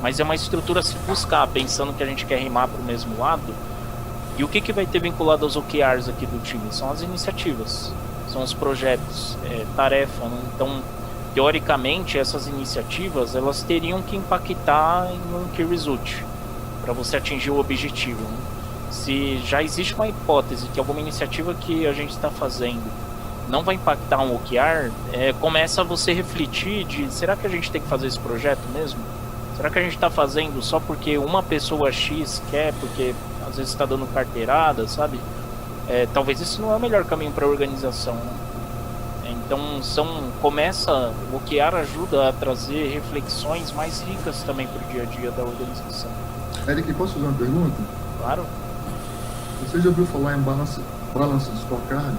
Mas é uma estrutura a se buscar, pensando que a gente quer rimar para o mesmo lado. E o que vai ter vinculado aos OKRs aqui do time? São as iniciativas, são os projetos, tarefa, né? Então, teoricamente, essas iniciativas, elas teriam que impactar em um key result, para você atingir o objetivo, né? Se já existe uma hipótese que alguma iniciativa que a gente está fazendo não vai impactar um OKR, começa a você refletir de, será que a gente tem que fazer esse projeto mesmo? Será que a gente está fazendo só porque uma pessoa X quer, porque às vezes está dando carteirada, sabe? Talvez esse não é o melhor caminho para a organização, né? Então o OKR ajuda a trazer reflexões mais ricas também para o dia a dia da organização. Eric, posso fazer uma pergunta? Claro. Você já ouviu falar em Balance Scorecard?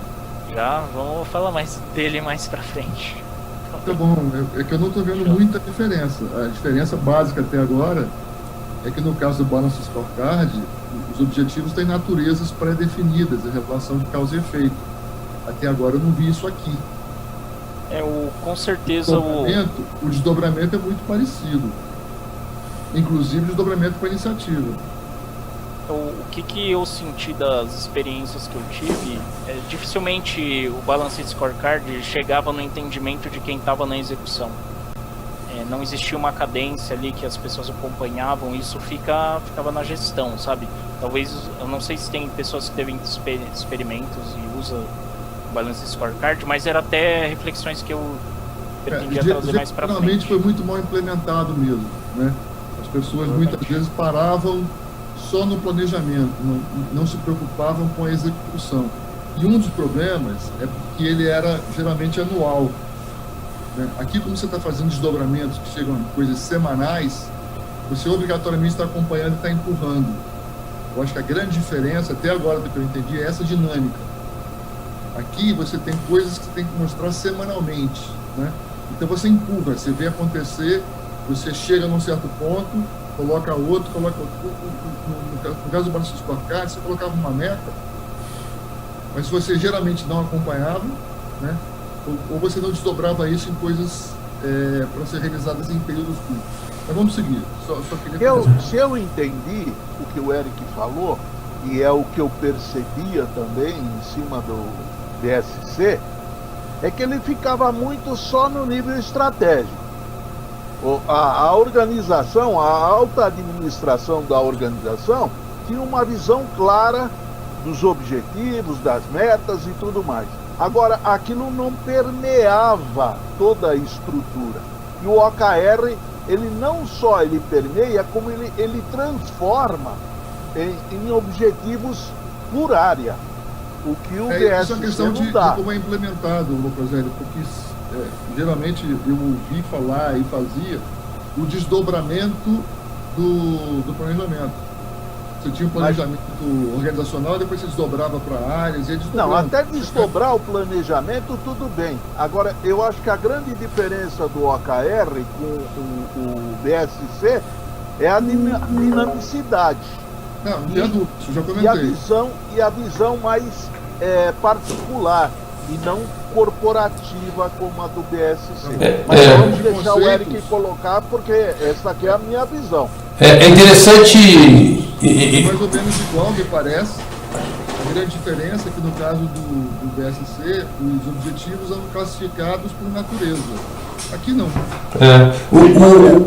Já, vamos falar mais dele mais para frente. Tá bom, é que eu não estou vendo muita diferença. A diferença básica até agora é que no caso do Balance Scorecard, os objetivos têm naturezas pré-definidas em relação de causa e efeito. Até agora eu não vi isso aqui. Com certeza o desdobramento é muito parecido. Inclusive o desdobramento com a iniciativa. O que eu senti das experiências que eu tive, dificilmente o Balance Scorecard chegava no entendimento de quem estava na execução. Não existia uma cadência ali que as pessoas acompanhavam, isso ficava na gestão, sabe? Talvez, eu não sei se tem pessoas que teve experimentos e usa o Balance Scorecard, mas era até reflexões que eu pretendia trazer mais para frente. Realmente foi muito mal implementado mesmo, né? As pessoas muitas vezes paravam só no planejamento, não se preocupavam com a execução. E um dos problemas é porque ele era geralmente anual, né? Aqui, como você está fazendo desdobramentos que chegam a coisas semanais, você obrigatoriamente está acompanhando e está empurrando. Eu acho que a grande diferença, até agora do que eu entendi, é essa dinâmica. Aqui você tem coisas que você tem que mostrar semanalmente, né? Então você empurra, você vê acontecer, você chega num certo ponto, coloca outro. No caso do Balance Scorecard, você colocava uma meta, mas você geralmente não acompanhava, né? Ou você não desdobrava isso em coisas para ser realizadas em períodos curtos. Mas vamos seguir. Só queria se eu entendi o que o Eric falou, e é o que eu percebia também em cima do DSC, é que ele ficava muito só no nível estratégico. A organização, a alta administração da organização tinha uma visão clara dos objetivos, das metas e tudo mais. Agora, aquilo não permeava toda a estrutura. E o OKR, ele não só ele permeia, como ele transforma em objetivos por área. O que o DSC isso é uma questão não dá. de como é implementado, Lucas Hélio, porque geralmente eu ouvi falar e fazia o desdobramento do planejamento. Você tinha um planejamento organizacional e depois você desdobrava para áreas e Não, até desdobrar o planejamento, tudo bem. Agora, eu acho que a grande diferença do OKR com o BSC é a dinamicidade. Não tem dúvida, isso eu já comentei. E a visão mais particular e não corporativa como a do BSC. Mas vamos deixar o Eric colocar, porque essa aqui é a minha visão. É interessante. Mais ou menos igual, me parece. A grande diferença é que no caso do BSC, os objetivos são classificados por natureza. Aqui não.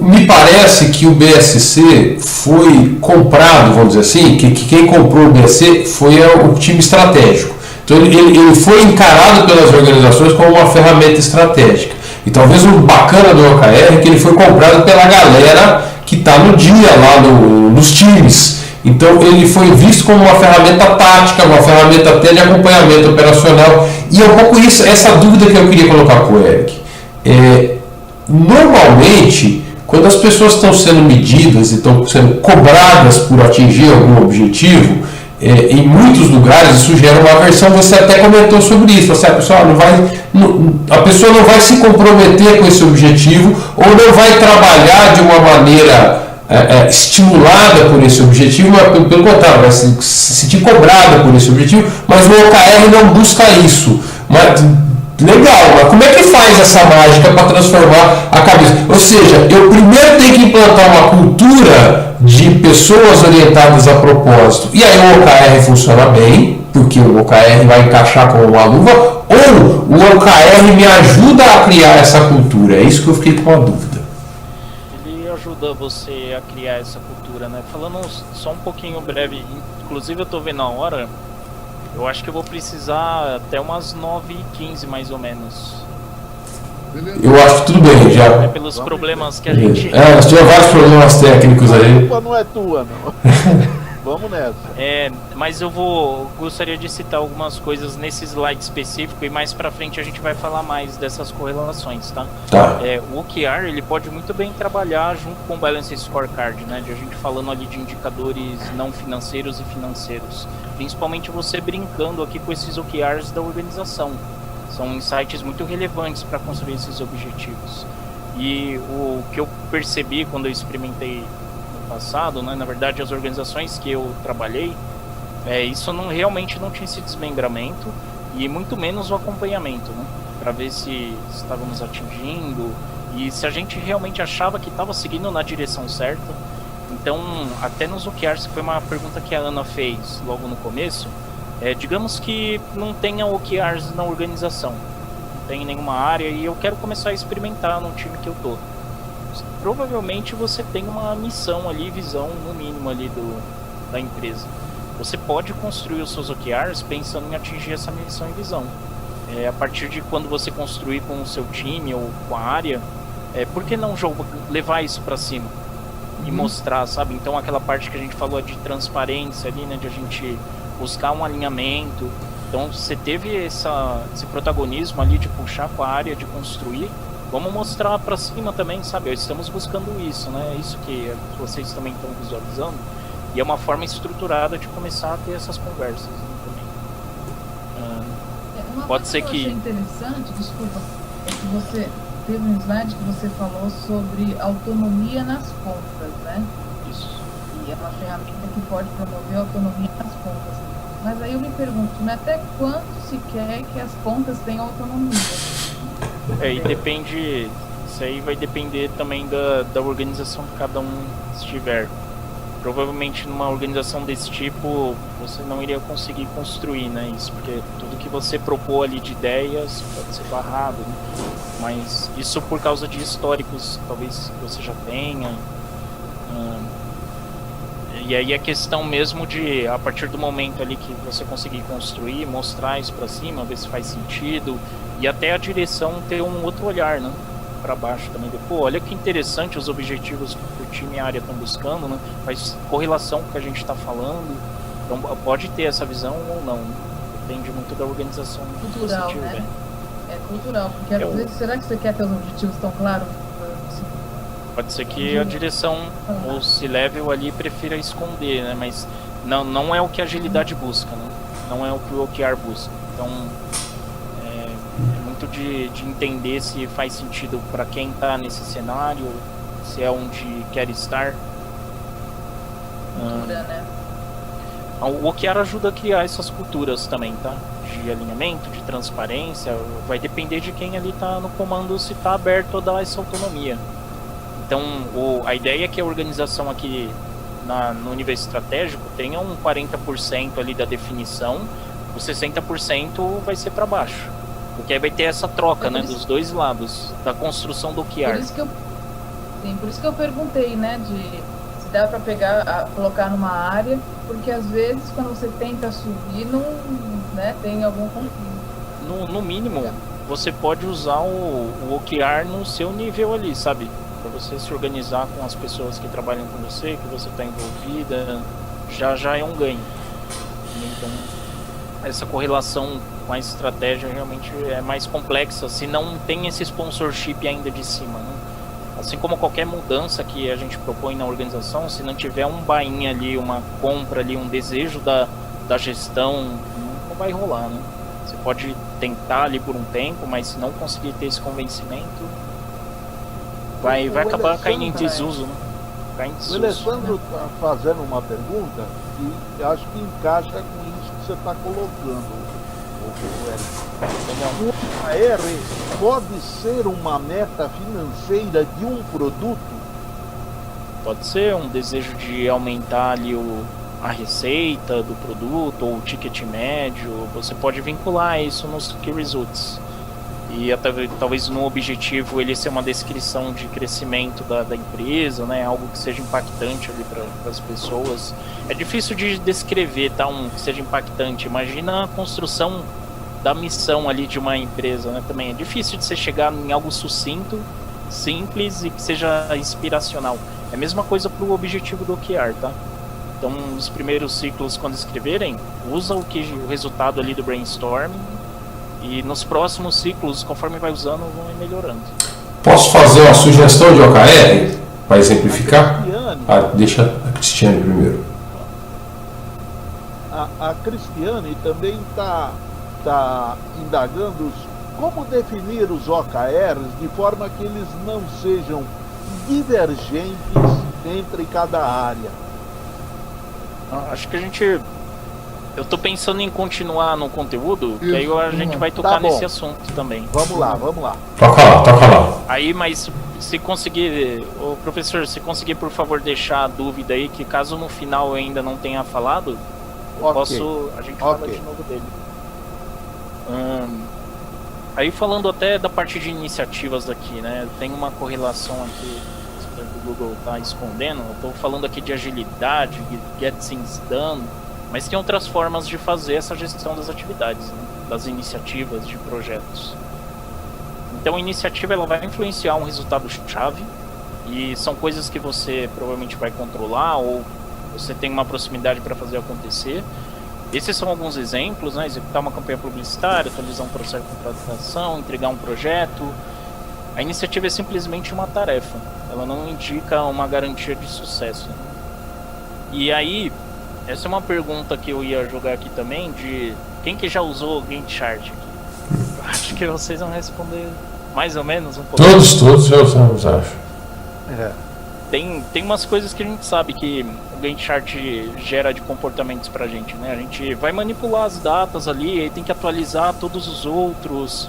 Me parece que o BSC foi comprado, vamos dizer assim, que quem comprou o BSC foi o time estratégico. Então ele foi encarado pelas organizações como uma ferramenta estratégica. E talvez o bacana do OKR é que ele foi comprado pela galera que está no dia lá nos times. Então ele foi visto como uma ferramenta tática, uma ferramenta até de acompanhamento operacional. E é um pouco isso, essa dúvida que eu queria colocar para o Eric. Normalmente, quando as pessoas estão sendo medidas e estão sendo cobradas por atingir algum objetivo, em muitos lugares isso gera uma aversão. Você até comentou sobre isso. Você, a pessoa não vai se comprometer com esse objetivo ou não vai trabalhar de uma maneira estimulada por esse objetivo, mas pelo contrário, vai se sentir cobrada por esse objetivo, mas o OKR não busca isso. Legal, mas como é que faz essa mágica para transformar a cabeça? Ou seja, eu primeiro tenho que implantar uma cultura de pessoas orientadas a propósito, e aí o OKR funciona bem, porque o OKR vai encaixar como uma luva, ou o OKR me ajuda a criar essa cultura? É isso que eu fiquei com uma dúvida. Ele ajuda você a criar essa cultura, né? Falando só um pouquinho breve, inclusive eu tô vendo a hora. Eu acho que eu vou precisar até umas 9h15 mais ou menos. Eu acho que tudo bem já. Pelos problemas que a gente... nós tivemos vários problemas técnicos aí. A culpa não é tua, não. Vamos nessa. Mas eu gostaria de citar algumas coisas nesse slide específico e mais pra frente a gente vai falar mais dessas correlações, tá? O OKR, ele pode muito bem trabalhar junto com o Balance Scorecard, né? De a gente falando ali de indicadores não financeiros e financeiros. Principalmente você brincando aqui com esses OKRs da organização. São insights muito relevantes para construir esses objetivos. E o que eu percebi quando eu experimentei passado, né, na verdade as organizações que eu trabalhei, isso realmente não tinha esse desmembramento e muito menos o acompanhamento, né, para ver se estávamos atingindo e se a gente realmente achava que estava seguindo na direção certa. Então, até nos OKRs, que foi uma pergunta que a Ana fez logo no começo, digamos que não tenha OKRs na organização, não tem nenhuma área e eu quero começar a experimentar no time que eu tô. Provavelmente você tem uma missão ali, visão no mínimo ali da empresa. Você pode construir os seus OKRs pensando em atingir essa missão e visão. A partir de quando você construir com o seu time ou com a área, por que não levar isso para cima e mostrar, sabe? Então aquela parte que a gente falou de transparência ali, né, de a gente buscar um alinhamento. Então você teve esse protagonismo ali de puxar com a área, de construir. Vamos mostrar para cima também, sabe? Estamos buscando isso, né? Isso que vocês também estão visualizando. E é uma forma estruturada de começar a ter essas conversas, né, também. Pode ser que... Uma coisa que eu achei interessante, desculpa, é que você teve um slide que você falou sobre autonomia nas pontas, né? Isso. E é uma ferramenta que pode promover a autonomia nas pontas. Mas aí eu me pergunto, né, até quando se quer que as pontas tenham autonomia? E depende, isso aí vai depender também da organização que cada um estiver. Provavelmente numa organização desse tipo você não iria conseguir construir, né, isso, porque tudo que você propor ali de ideias pode ser barrado, né? Mas isso por causa de históricos, talvez você já tenha. E aí a questão mesmo de, a partir do momento ali que você conseguir construir, mostrar isso pra cima, ver se faz sentido, e até a direção ter um outro olhar, né, pra baixo também. Pô, olha que interessante os objetivos que o time e a área estão buscando, né, faz correlação com o que a gente tá falando, então pode ter essa visão ou não, depende muito da organização cultural, que você tiver. Né? É cultural, porque às vezes, será que você quer ter os objetivos tão claros? Pode ser que a direção, ou C-Level ali, prefira esconder, né? Mas não é o que a agilidade busca, né? Não é o que o OKR busca. Então, é muito de entender se faz sentido para quem está nesse cenário, se é onde quer estar. Cultura, né? O OKR ajuda a criar essas culturas também, tá? De alinhamento, de transparência. Vai depender de quem ali está no comando, se está aberto a dar essa autonomia. Então, a ideia é que a organização aqui no nível estratégico tenha um 40% ali da definição, o 60% vai ser para baixo. Porque aí vai ter essa troca, né, dos dois lados, da construção do OKR. Por isso que eu perguntei, né, se dá para pegar, colocar numa área, porque às vezes quando você tenta subir, não, né, tem algum conflito. No mínimo, você pode usar o OKR no seu nível ali, sabe? Para você se organizar com as pessoas que trabalham com você, que você está envolvida, já é um ganho. Então, essa correlação com a estratégia realmente é mais complexa, se não tem esse sponsorship ainda de cima, né? Assim como qualquer mudança que a gente propõe na organização, se não tiver um buy-in ali, uma compra ali, um desejo da gestão, não vai rolar, né? Você pode tentar ali por um tempo, mas se não conseguir ter esse convencimento, vai acabar caindo em desuso, né? O Alessandro está fazendo uma pergunta que acho que encaixa com isso que você está colocando, o Eric. O OKR pode ser uma meta financeira de um produto? Pode ser um desejo de aumentar ali a receita do produto ou o ticket médio. Você pode vincular isso nos Key Results. E talvez no objetivo ele ser uma descrição de crescimento da empresa, né? Algo que seja impactante ali para as pessoas. É difícil de descrever, tá? Que seja impactante. Imagina a construção da missão ali de uma empresa, né? Também é difícil de você chegar em algo sucinto, simples e que seja inspiracional. É a mesma coisa para o objetivo do OKR, tá? Então, nos primeiros ciclos, quando escreverem, usa o resultado ali do brainstorming. E nos próximos ciclos, conforme vai usando, vão melhorando. Posso fazer uma sugestão de OKR para exemplificar? Deixa a Cristiane primeiro. A Cristiane também está indagando como definir os OKRs de forma que eles não sejam divergentes entre cada área. Acho que eu tô pensando em continuar no conteúdo, que aí a gente vai tocar nesse assunto também. Vamos lá. Toca lá. Aí, mas se conseguir, professor, se conseguir, por favor, deixar a dúvida aí, que caso no final eu ainda não tenha falado, a gente fala de novo dele. Aí falando até da parte de iniciativas aqui, né? Tem uma correlação aqui, o Google tá escondendo. Eu tô falando aqui de agilidade, get things done. Mas tem outras formas de fazer essa gestão das atividades, né? Das iniciativas, de projetos. Então a iniciativa ela vai influenciar um resultado-chave e são coisas que você provavelmente vai controlar ou você tem uma proximidade para fazer acontecer. Esses são alguns exemplos, né? Executar uma campanha publicitária, atualizar um processo de contratação, entregar um projeto. A iniciativa é simplesmente uma tarefa, ela não indica uma garantia de sucesso. E aí, essa é uma pergunta que eu ia jogar aqui também, de quem que já usou o Gantt chart aqui? Acho que vocês vão responder mais ou menos um pouco. Todos já usamos, acho. Tem umas coisas que a gente sabe que o Gantt chart gera de comportamentos pra gente, né? A gente vai manipular as datas ali, aí tem que atualizar todos os outros.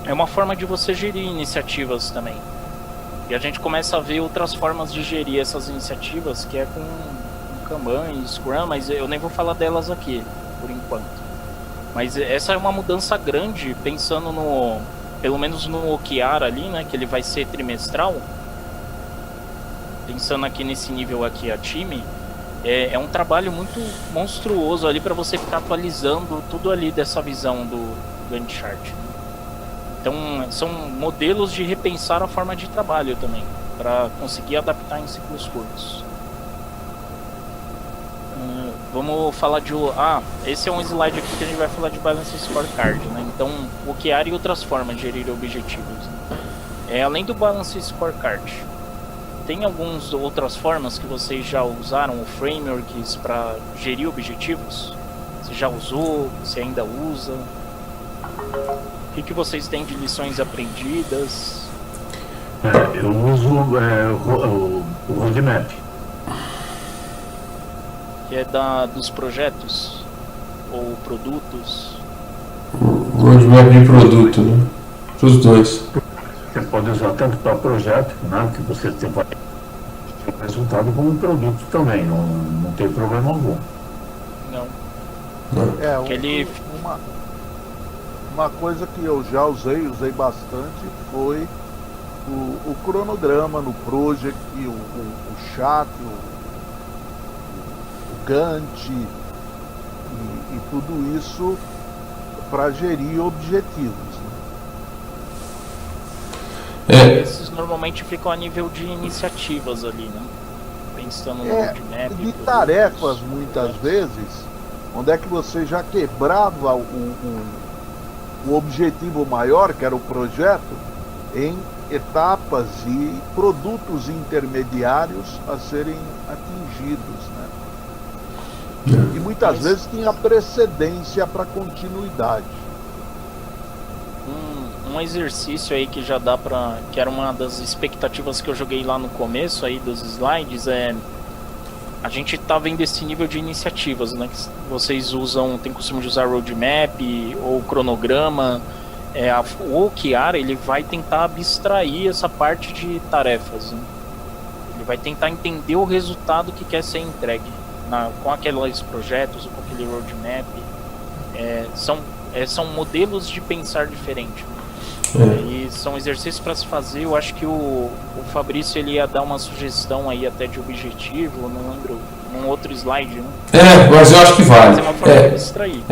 É uma forma de você gerir iniciativas também. E a gente começa a ver outras formas de gerir essas iniciativas, que é com Kanban e Scrum, mas eu nem vou falar delas aqui, por enquanto. Mas essa é uma mudança grande, pensando pelo menos no OKR ali, né, que ele vai ser trimestral. Pensando aqui nesse nível aqui, a time, é um trabalho muito monstruoso ali para você ficar atualizando tudo ali dessa visão do Gantt chart. Então, são modelos de repensar a forma de trabalho também, para conseguir adaptar em ciclos curtos. Vamos falar de... esse é um slide aqui que a gente vai falar de Balance Scorecard, né? Então, o OKR e outras formas de gerir objetivos. Além do Balance Scorecard, tem algumas outras formas que vocês já usaram, o frameworks, para gerir objetivos? Você já usou? Você ainda usa? O que vocês têm de lições aprendidas? Eu uso o roadmap. Que é dos projetos ou produtos? O roadmap de produto, né? Para os dois. Você pode usar tanto para projeto, né, que você vai ter um resultado, como um produto também, não tem problema algum. Não. Uma coisa que eu já usei bastante, foi o cronograma no Project, o chat, o Gantt e tudo isso para gerir objetivos. Esses normalmente ficam a nível de iniciativas ali, né? Pensando no roadmap. De tarefas, muitas vezes, onde é que você já quebrava o objetivo maior, que era o projeto, em etapas e produtos intermediários a serem atingidos, né? E muitas vezes tinha precedência para continuidade. Um exercício aí que já dá pra... que era uma das expectativas que eu joguei lá no começo aí dos slides, a gente tá vendo esse nível de iniciativas, né? Que vocês usam, tem costume de usar roadmap ou cronograma. O OKR, ele vai tentar abstrair essa parte de tarefas, né? Ele vai tentar entender o resultado que quer ser entregue com aqueles projetos ou com aquele roadmap. São modelos de pensar diferente, né? E são exercícios para se fazer. Eu acho que o Fabrício ele ia dar uma sugestão aí até de objetivo, não lembro, num outro slide, né? Mas eu acho que vale. Mas é uma forma de distrair.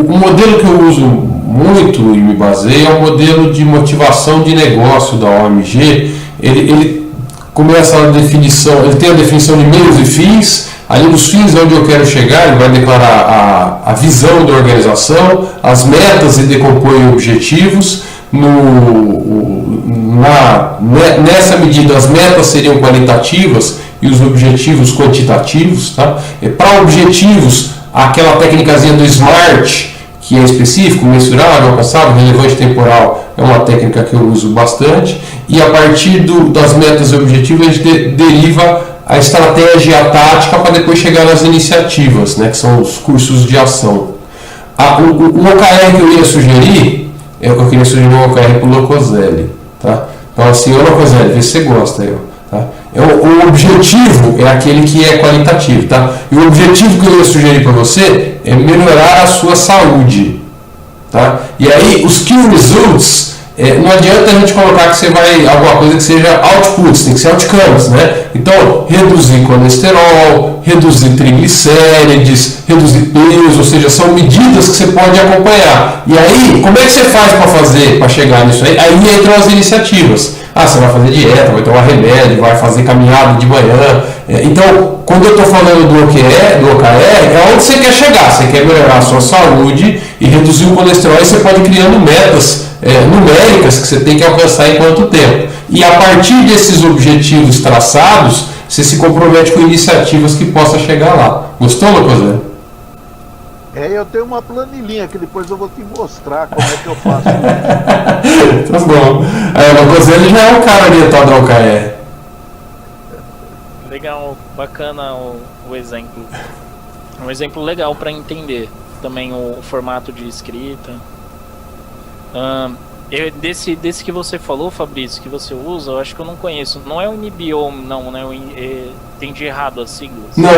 O modelo que eu uso muito e me baseio é o modelo de motivação de negócio da OMG. Ele começa a definição, ele tem a definição de meios e fins. Ali nos fins onde eu quero chegar, ele vai declarar a visão da organização, as metas e decompõe em objetivos. Nessa medida, as metas seriam qualitativas e os objetivos quantitativos. Tá? Para objetivos, aquela técnicazinha do SMART, que é específico, mensurável, alcançável, relevante, temporal, é uma técnica que eu uso bastante. E a partir das metas e objetivos, a gente deriva a estratégia e a tática para depois chegar nas iniciativas, né, que são os cursos de ação. O OKR que eu ia sugerir, eu queria sugerir um OKR para o Locoselli. Tá? Então, assim, ô Locoselli, vê se você gosta. Tá? O objetivo é aquele que é qualitativo. Tá? E o objetivo que eu ia sugerir para você é melhorar a sua saúde. Tá? E aí, os key results, não adianta a gente colocar que você vai alguma coisa que seja outputs, tem que ser outcomes, né? Então, reduzir colesterol, reduzir triglicérides, reduzir peso, ou seja, são medidas que você pode acompanhar. E aí, como é que você faz para chegar nisso aí? Aí entram as iniciativas. Você vai fazer dieta, vai tomar remédio, vai fazer caminhada de manhã. Então, quando eu estou falando do OKR, é onde você quer chegar. Você quer melhorar a sua saúde e reduzir o colesterol, e você pode ir criando metas numéricas que você tem que alcançar em quanto tempo. E a partir desses objetivos traçados, você se compromete com iniciativas que possa chegar lá. Gostou, Locoselli? Eu tenho uma planilhinha que depois eu vou te mostrar como é que eu faço. Tá bom. O Locoselli já é um cara orientado ao OKR. Legal, bacana o exemplo. Um exemplo legal para entender também o formato de escrita. Desse que você falou, Fabrício, que você usa, eu acho que eu não conheço. Não é o MBO, não, né? Entendi errado as siglas. Não.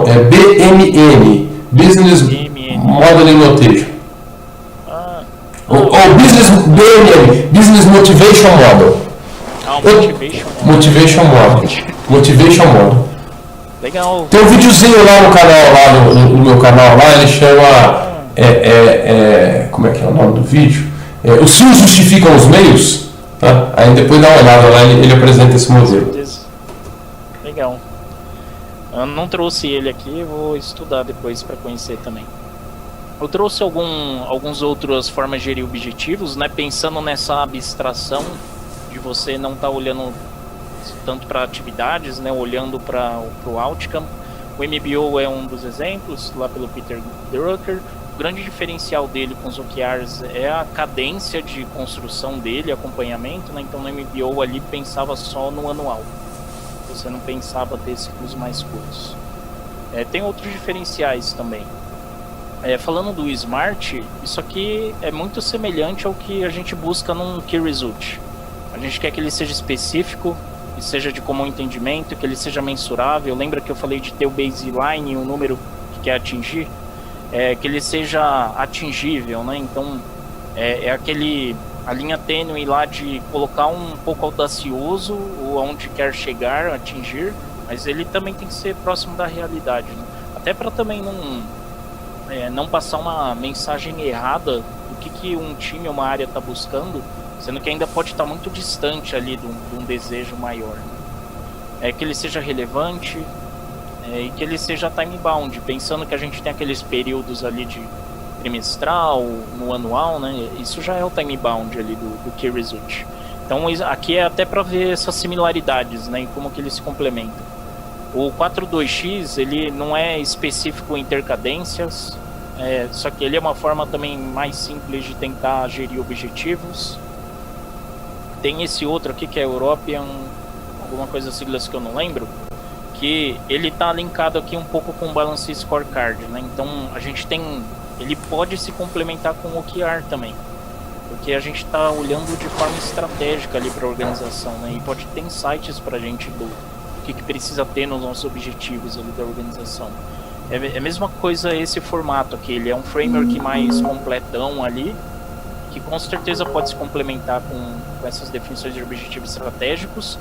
É BMN, Business Modeling Notation. Ou BMN, Business Motivation Model. Motivation Model. Legal. Tem um videozinho lá no canal, no meu canal lá, ele chama. Como é que é o nome do vídeo? Os fins justificam os meios. Tá? Aí depois dá uma olhada lá, ele apresenta esse modelo. Legal. Eu não trouxe ele aqui, vou estudar depois para conhecer também. Eu trouxe algumas outras formas de gerir objetivos, né? Pensando nessa abstração de você não estar olhando tanto para atividades, né, olhando para o outcome. O MBO é um dos exemplos, lá pelo Peter Drucker. O grande diferencial dele com os OKRs é a cadência de construção dele, acompanhamento, né? Então no MBO ali pensava só no anual, você não pensava ter ciclos mais curtos. Tem outros diferenciais também. Falando do Smart, isso aqui é muito semelhante ao que a gente busca num Key Result. A gente quer que ele seja específico, que seja de comum entendimento, que ele seja mensurável. Lembra que eu falei de ter o baseline, o número que quer atingir? Que ele seja atingível, né? Então, a linha tênue lá de colocar um pouco audacioso ou aonde quer chegar, atingir, mas ele também tem que ser próximo da realidade, né? Até para também não passar uma mensagem errada do que um time ou uma área está buscando, sendo que ainda pode estar muito distante ali de um desejo maior, né? Que ele seja relevante e que ele seja time-bound, pensando que a gente tem aqueles períodos ali de trimestral, no anual, né? Isso já é o time-bound ali do Key Result. Então aqui é até para ver essas similaridades, né, e como que eles se complementam. O 4.2x ele não é específico em intercadências, só que ele é uma forma também mais simples de tentar gerir objetivos. Tem esse outro aqui que é European, alguma coisa siglas que eu não lembro, que ele está linkado aqui um pouco com o Balance Scorecard, né? Então ele pode se complementar com o OKR também, porque a gente está olhando de forma estratégica ali para a organização, né? E pode ter insights para a gente do que precisa ter nos nossos objetivos ali da organização. É a mesma coisa esse formato aqui, ele é um framework mais completão ali, que com certeza pode se complementar com essas definições de objetivos estratégicos,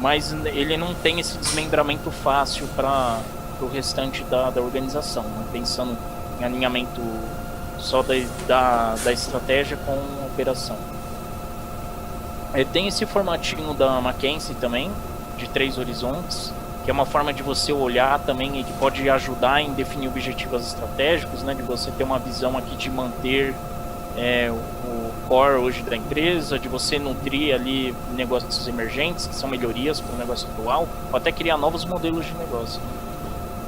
mas ele não tem esse desmembramento fácil para o restante da organização, né? Pensando em alinhamento só da estratégia com a operação. Tem esse formatinho da McKinsey também, de 3 horizontes, que é uma forma de você olhar também e que pode ajudar em definir objetivos estratégicos, né? De você ter uma visão aqui de manter o core hoje da empresa, de você nutrir ali negócios emergentes, que são melhorias para o negócio atual, ou até criar novos modelos de negócio.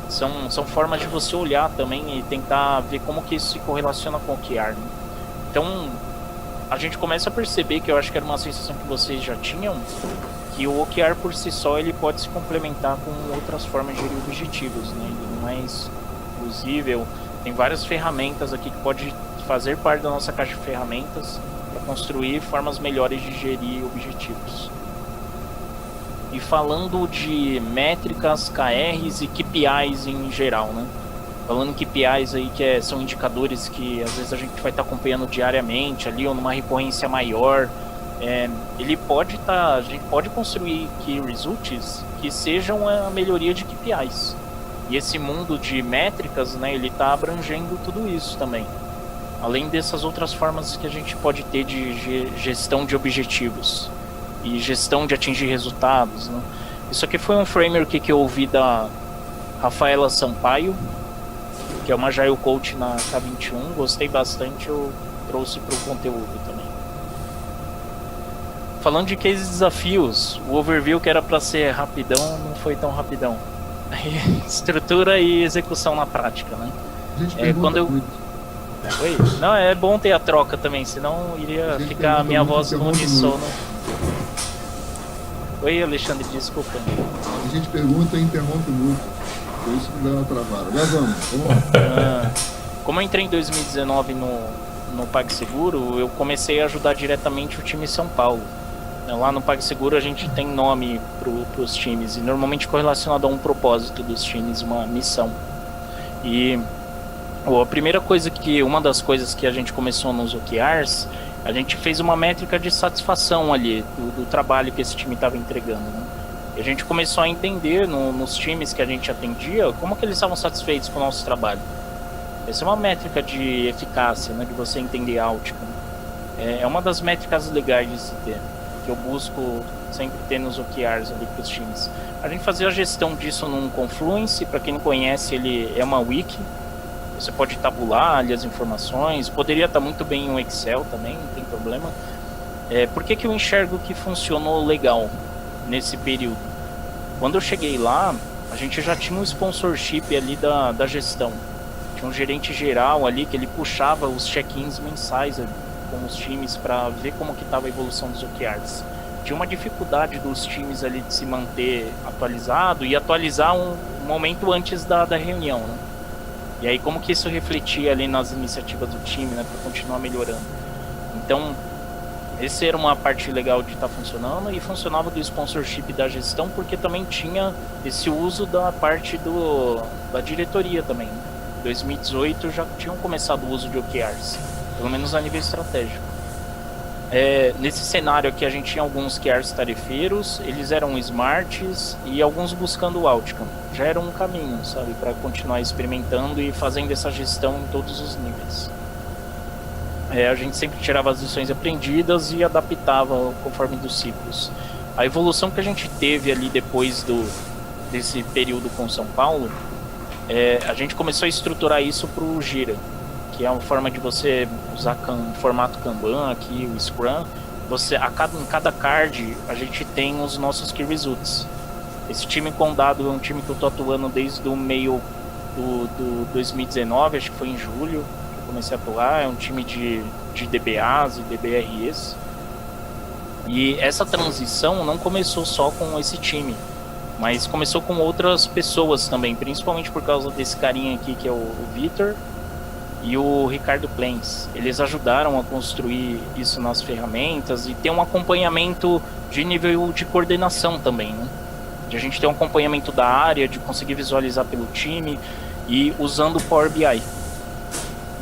São formas de você olhar também e tentar ver como que isso se correlaciona com o OKR, né? Então, a gente começa a perceber, que eu acho que era uma sensação que vocês já tinham, que o OKR por si só ele pode se complementar com outras formas de gerir objetivos, né? Ele não é exclusivo, tem várias ferramentas aqui que pode fazer parte da nossa caixa de ferramentas para construir formas melhores de gerir objetivos. E falando de métricas, KRs e KPIs em geral, né? Falando em KPIs aí, que são indicadores que às vezes a gente vai estar acompanhando diariamente ali, ou numa recorrência maior. A gente pode construir Key Results que sejam a melhoria de KPIs. E esse mundo de métricas, né, ele está abrangendo tudo isso também. Além dessas outras formas que a gente pode ter de gestão de objetivos e gestão de atingir resultados, né? Isso aqui foi um framework que eu ouvi da Rafaela Sampaio, que é uma Agile Coach na K21, gostei bastante, eu trouxe para o conteúdo também. Falando de cases e desafios, o overview que era para ser rapidão não foi tão rapidão. Estrutura e execução na prática, né? A gente pergunta muito. Oi? Não, é bom ter a troca também, senão iria ficar a minha voz no uníssono. Oi, Alexandre, desculpa. A gente pergunta e interrompe muito, por isso que dá uma travada. Mas vamos lá. Como eu entrei em 2019 no PagSeguro, eu comecei a ajudar diretamente o time São Paulo. Lá no PagSeguro a gente tem nome para os times, e normalmente correlacionado a um propósito dos times, uma missão. E uma das coisas que a gente começou nos OKRs, a gente fez uma métrica de satisfação ali do trabalho que esse time estava entregando, né? E a gente começou a entender nos times que a gente atendia como que eles estavam satisfeitos com o nosso trabalho. Essa é uma métrica de eficácia, né, de você entender outcome. É uma das métricas legais de se ter, que eu busco sempre ter nos OKRs ali para os times. A gente fazia a gestão disso num Confluence, para quem não conhece, ele é uma wiki. Você pode tabular ali as informações, poderia estar muito bem em um Excel também, não tem problema. Por que eu enxergo que funcionou legal? nesse período. Quando eu cheguei lá, a gente já tinha um sponsorship ali da gestão. Tinha um gerente geral ali que ele puxava os check-ins mensais ali, com os times para ver como que estava a evolução dos OKRs. Tinha uma dificuldade dos times ali de se manter atualizado e atualizar um momento antes da reunião, né? E aí como que isso refletia ali nas iniciativas do time, né, para continuar melhorando. Então, essa era uma parte legal de estar funcionando, e funcionava do sponsorship da gestão porque também tinha esse uso da parte da diretoria também, né? Em 2018 já tinham começado o uso de OKRs, pelo menos a nível estratégico. Nesse cenário aqui a gente tinha alguns OKRs tarefeiros, eles eram smarts e alguns buscando o outcome. Já era um caminho, sabe, para continuar experimentando e fazendo essa gestão em todos os níveis. A gente sempre tirava as lições aprendidas e adaptava conforme dos ciclos. A evolução que a gente teve ali depois desse período com São Paulo, a gente começou a estruturar isso para o Gira, que é uma forma de você usar formato Kanban aqui, o Scrum. Em cada card a gente tem os nossos Key Results. Esse time Condado é um time que eu estou atuando desde o meio do 2019, acho que foi em julho que eu comecei a atuar. É um time de DBAs e DBREs. E essa transição não começou só com esse time, mas começou com outras pessoas também, principalmente por causa desse carinha aqui que é o Vitor e o Ricardo Plens. Eles ajudaram a construir isso nas ferramentas e ter um acompanhamento de nível de coordenação também, né? De a gente ter um acompanhamento da área, de conseguir visualizar pelo time e usando o Power BI.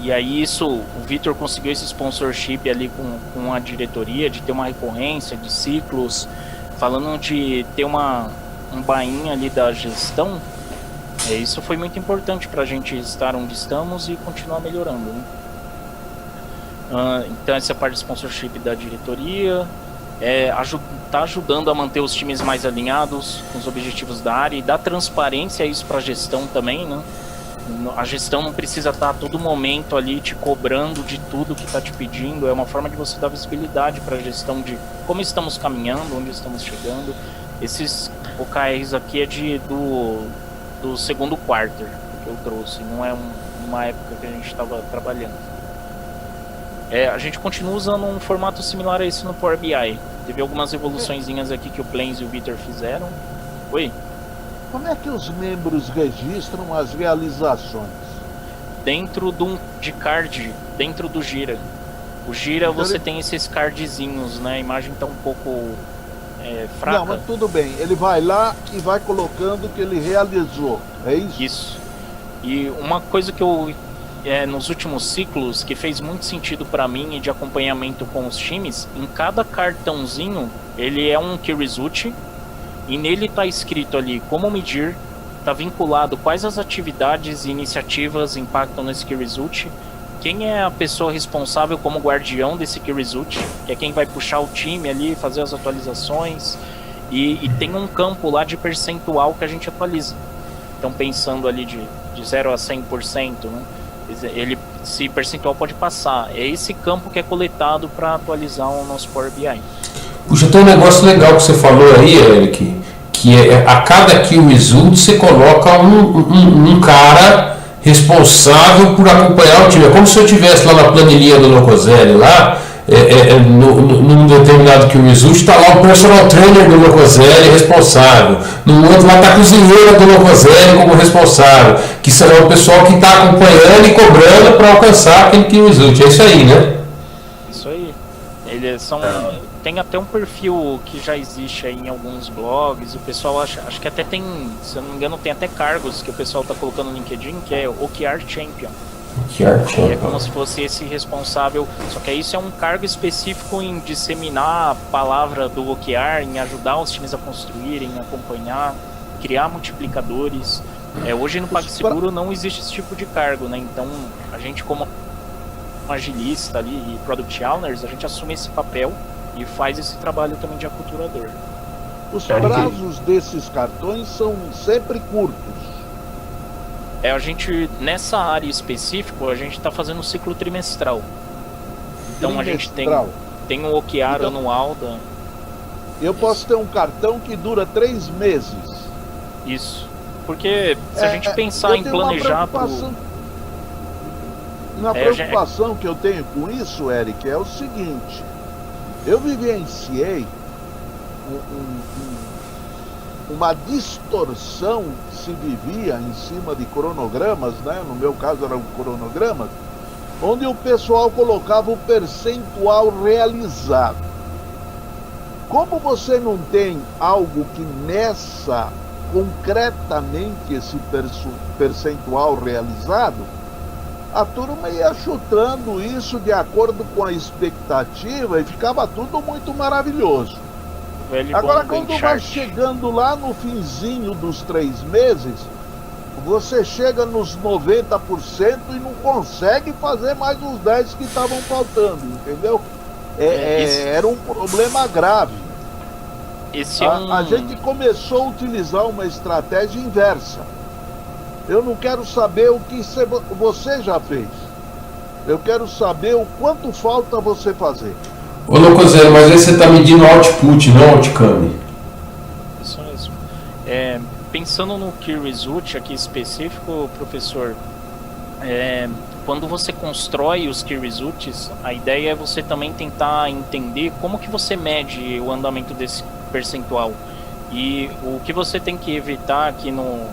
E aí o Vitor conseguiu esse sponsorship ali com a diretoria, de ter uma recorrência de ciclos, falando de ter um buy-in ali da gestão. Isso foi muito importante para a gente estar onde estamos e continuar melhorando, né? Então essa parte de sponsorship da diretoria tá ajudando a manter os times mais alinhados com os objetivos da área e dar transparência isso para a gestão também, né? A gestão não precisa estar a todo momento ali te cobrando de tudo que está te pedindo. É uma forma de você dar visibilidade para a gestão de como estamos caminhando, onde estamos chegando. Esses OKRs aqui é do segundo quarter que eu trouxe, não é uma época que a gente estava trabalhando. A gente continua usando um formato similar a esse no Power BI. Teve algumas evoluçõezinhas aqui que o Plens e o Vitor fizeram. Oi? Como é que os membros registram as realizações? Dentro de card, dentro do Gira. O Gira então você tem esses cardzinhos, né? A imagem está um pouco fraca. Não, mas tudo bem. Ele vai lá e vai colocando o que ele realizou. É isso? Isso. E uma coisa que eu nos últimos ciclos que fez muito sentido para mim e de acompanhamento com os times, em cada cartãozinho ele é um Key Result. E nele está escrito ali como medir, está vinculado quais as atividades e iniciativas impactam nesse Key Result, quem é a pessoa responsável como guardião desse Key Result, que é quem vai puxar o time ali, fazer as atualizações, e tem um campo lá de percentual que a gente atualiza. Então pensando ali de 0 a 100%, né? Esse percentual pode passar. É esse campo que é coletado para atualizar o nosso Power BI. Puxa, tem um negócio legal que você falou aí, Eric, que a cada Key Result você coloca um cara responsável por acompanhar o time. É como se eu estivesse lá na planilha do Locoselli, lá, num determinado Key Result, está lá o personal trainer do Locoselli responsável. No outro lá está a cozinheira do Locoselli como responsável, que será o pessoal que está acompanhando e cobrando para alcançar aquele Key Result. É isso aí, né? Isso aí. Eles são... Tem até um perfil que já existe aí em alguns blogs, o pessoal acho que até tem, se eu não me engano, tem até cargos que o pessoal tá colocando no LinkedIn, que é OKR Champion. É como se fosse esse responsável, só que isso é um cargo específico em disseminar a palavra do OKR, em ajudar os times a construírem, acompanhar, criar multiplicadores. Hoje no PagSeguro não existe esse tipo de cargo, né? Então a gente como agilista ali e Product Owners, a gente assume esse papel e faz esse trabalho também de aculturador. Os prazos desses cartões são sempre curtos. A gente, nessa área específica, a gente está fazendo um ciclo trimestral. Então a gente tem um OKR anual Eu posso ter um cartão que dura 3 meses. Isso. Porque se a gente pensar em planejar Uma preocupação que eu tenho com isso, Eric, é o seguinte. Eu vivenciei uma distorção que se vivia em cima de cronogramas, né? No meu caso eram cronogramas, onde o pessoal colocava o percentual realizado. Como você não tem algo que meça concretamente esse percentual realizado, a turma ia chutando isso de acordo com a expectativa e ficava tudo muito maravilhoso. Agora, quando vai chegando lá no finzinho dos 3 meses, você chega nos 90% e não consegue fazer mais os 10 que estavam faltando, entendeu? Era um problema grave. A gente começou a utilizar uma estratégia inversa. Eu não quero saber o que você já fez. Eu quero saber o quanto falta você fazer. Ô Locoselli, mas aí você está medindo output, não outcome. Isso mesmo. Pensando no Key Result aqui específico, professor, quando você constrói os Key Results, a ideia é você também tentar entender como que você mede o andamento desse percentual. E o que você tem que evitar aqui no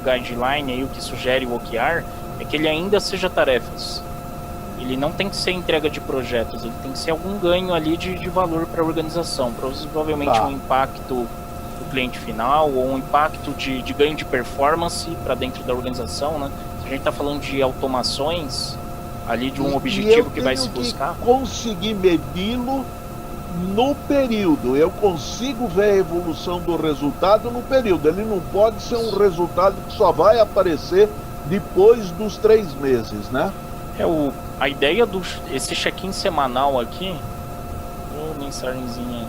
guideline, aí, o que sugere o OKR, é que ele ainda seja tarefas. Ele não tem que ser entrega de projetos, ele tem que ser algum ganho ali de valor para a organização, provavelmente um impacto do cliente final ou um impacto de ganho de performance para dentro da organização, né? Se a gente está falando de automações ali de um objetivo que vai se buscar, conseguir medi-lo no período. Eu consigo ver a evolução do resultado no período. Ele não pode ser um resultado que só vai aparecer depois dos 3 meses, né? A ideia esse check-in semanal aqui, mensagenzinha,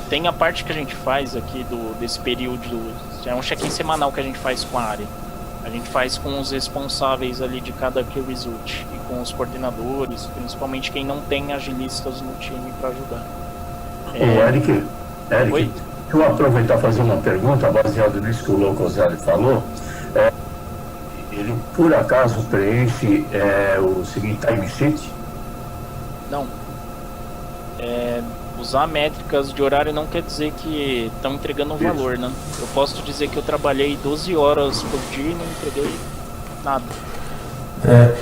tem a parte que a gente faz aqui desse período, é um check-in semanal que a gente faz com a área. A gente faz com os responsáveis ali de cada Key Result e com os coordenadores, principalmente quem não tem agilistas no time para ajudar. Eric, deixa eu aproveitar e fazer uma pergunta baseada nisso que o Locoselli falou. Ele por acaso preenche o seguinte timesheet? Não. Usar métricas de horário não quer dizer que estão entregando um valor, né? Eu posso te dizer que eu trabalhei 12 horas por dia e não entreguei nada.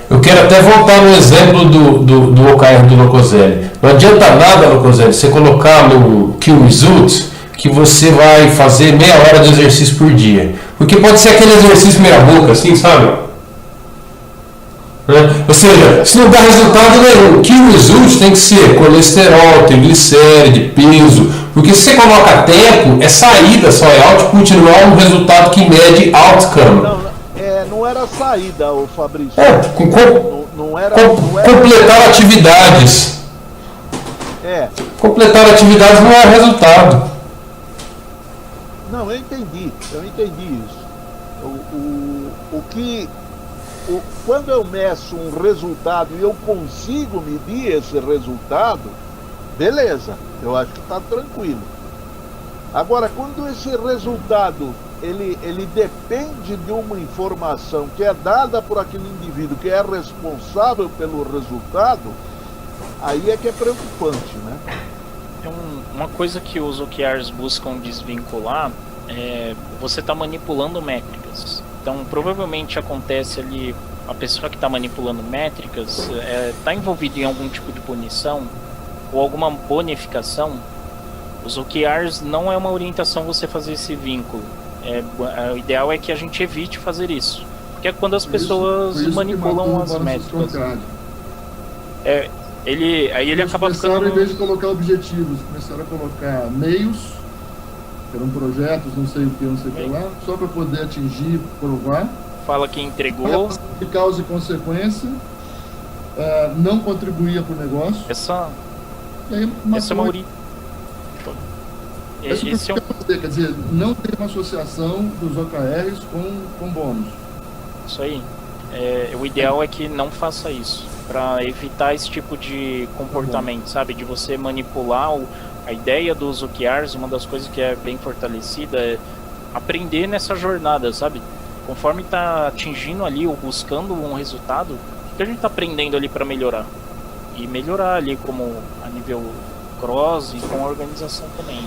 Eu quero até voltar no exemplo do OKR do Locoselli. Não adianta nada, Locoselli, você colocar no Key Results que você vai fazer meia hora de exercício por dia. Porque pode ser aquele exercício meia boca, assim, sabe? Ou seja, se não dá resultado nenhum, o Key Result tem que ser colesterol, triglicéride, peso, porque se você coloca tempo, é saída só, é output, não é um resultado que mede outcome. Não era saída, o Fabrício. Não era completar atividades. Completar atividades não é resultado. Não, eu entendi isso. Quando eu meço um resultado e eu consigo medir esse resultado, beleza, eu acho que está tranquilo. Agora, quando esse resultado ele depende de uma informação que é dada por aquele indivíduo que é responsável pelo resultado, aí é que é preocupante, né? Uma coisa que os OKRs buscam desvincular é você está manipulando métricas. Então, provavelmente acontece ali, a pessoa que está manipulando métricas está envolvida em algum tipo de punição ou alguma bonificação. Os OKRs não é uma orientação você fazer esse vínculo. O ideal é que a gente evite fazer isso. Porque é quando as pessoas manipulam as métricas. Aí ele acaba ficando... Em vez de colocar objetivos, começaram a colocar meios, que eram projetos, não sei o que lá, só para poder atingir, provar. Fala que entregou. De causa e consequência, não contribuía para o negócio. Essa é uma quer dizer, não tem uma associação dos OKRs com bônus. Isso aí. O ideal é que não faça isso, para evitar esse tipo de comportamento, sabe? De você manipular A ideia dos OKRs, uma das coisas que é bem fortalecida é aprender nessa jornada, sabe? Conforme tá atingindo ali ou buscando um resultado, o que a gente tá aprendendo ali para melhorar? E melhorar ali como a nível cross e com a organização também.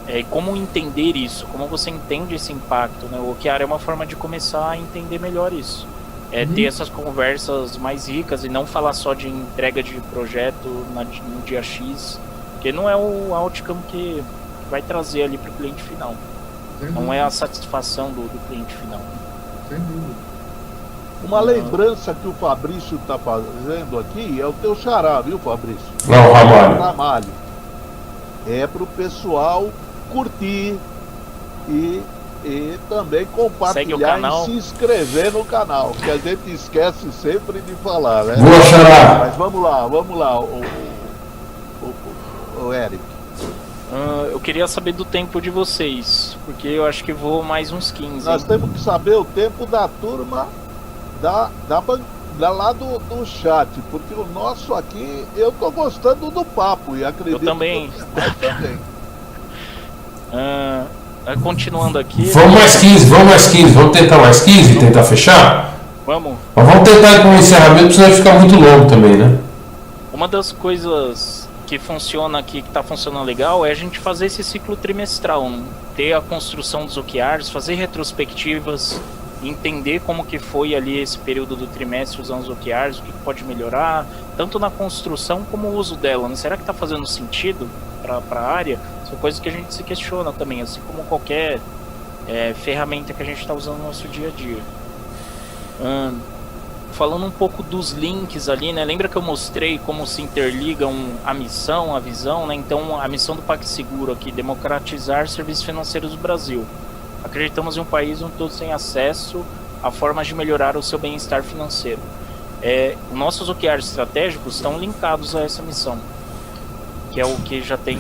E como entender isso, como você entende esse impacto, né? O OKR é uma forma de começar a entender melhor isso. Ter essas conversas mais ricas e não falar só de entrega de projeto no dia X, porque não é o outcome que vai trazer ali para o cliente final. Não é a satisfação do cliente final. Sem dúvida. Uma lembrança que o Fabrício está fazendo aqui é o teu xará, viu, Fabrício? Não, Ramalho. Ramalho. É para o pessoal curtir e também compartilhar e se inscrever no canal, que a gente esquece sempre de falar, né? Boa, xará. Mas vamos lá, o Eric. Eu queria saber do tempo de vocês, porque eu acho que vou mais uns 15. Nós temos que saber o tempo da turma lá do chat, porque o nosso aqui, eu tô gostando do papo e acredito eu também. Que também. Continuando aqui. Vamos mais 15, vamos tentar mais 15 e tentar fechar? Vamos. Mas vamos tentar ir com o encerramento, senão vai ficar muito longo também, né? Uma das coisas que funciona aqui, que está funcionando legal, é a gente fazer esse ciclo trimestral, né? Ter a construção dos OKRs, fazer retrospectivas, entender como que foi ali esse período do trimestre usando os OKRs, o que pode melhorar, tanto na construção como o uso dela, né? Será que está fazendo sentido para a área? São coisas que a gente se questiona também, assim como qualquer ferramenta que a gente está usando no nosso dia a dia. Falando um pouco dos links ali, né? Lembra que eu mostrei como se interligam a missão, a visão, né? Então, a missão do PagSeguro aqui, democratizar serviços financeiros do Brasil. Acreditamos em um país onde todos têm acesso a formas de melhorar o seu bem-estar financeiro. Nossos OKRs estratégicos estão linkados a essa missão, que é o que já tem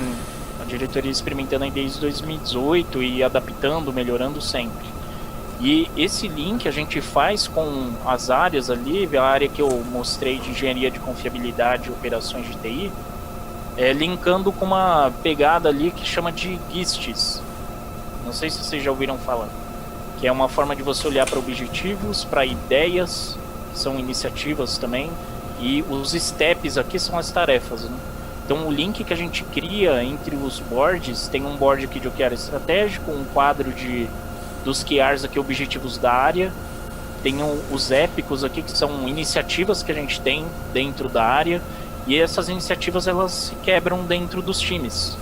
a diretoria experimentando aí desde 2018 e adaptando, melhorando sempre. E esse link a gente faz com as áreas ali, a área que eu mostrei de engenharia de confiabilidade e operações de TI, linkando com uma pegada ali que chama de GISTs. Não sei se vocês já ouviram falar. Que é uma forma de você olhar para objetivos, para ideias, que são iniciativas também, e os steps aqui são as tarefas, né? Então o link que a gente cria entre os boards, tem um board aqui de OKR estratégico, um quadro dos QRs aqui, objetivos da área, tem os épicos aqui, que são iniciativas que a gente tem dentro da área, e essas iniciativas elas se quebram dentro dos times.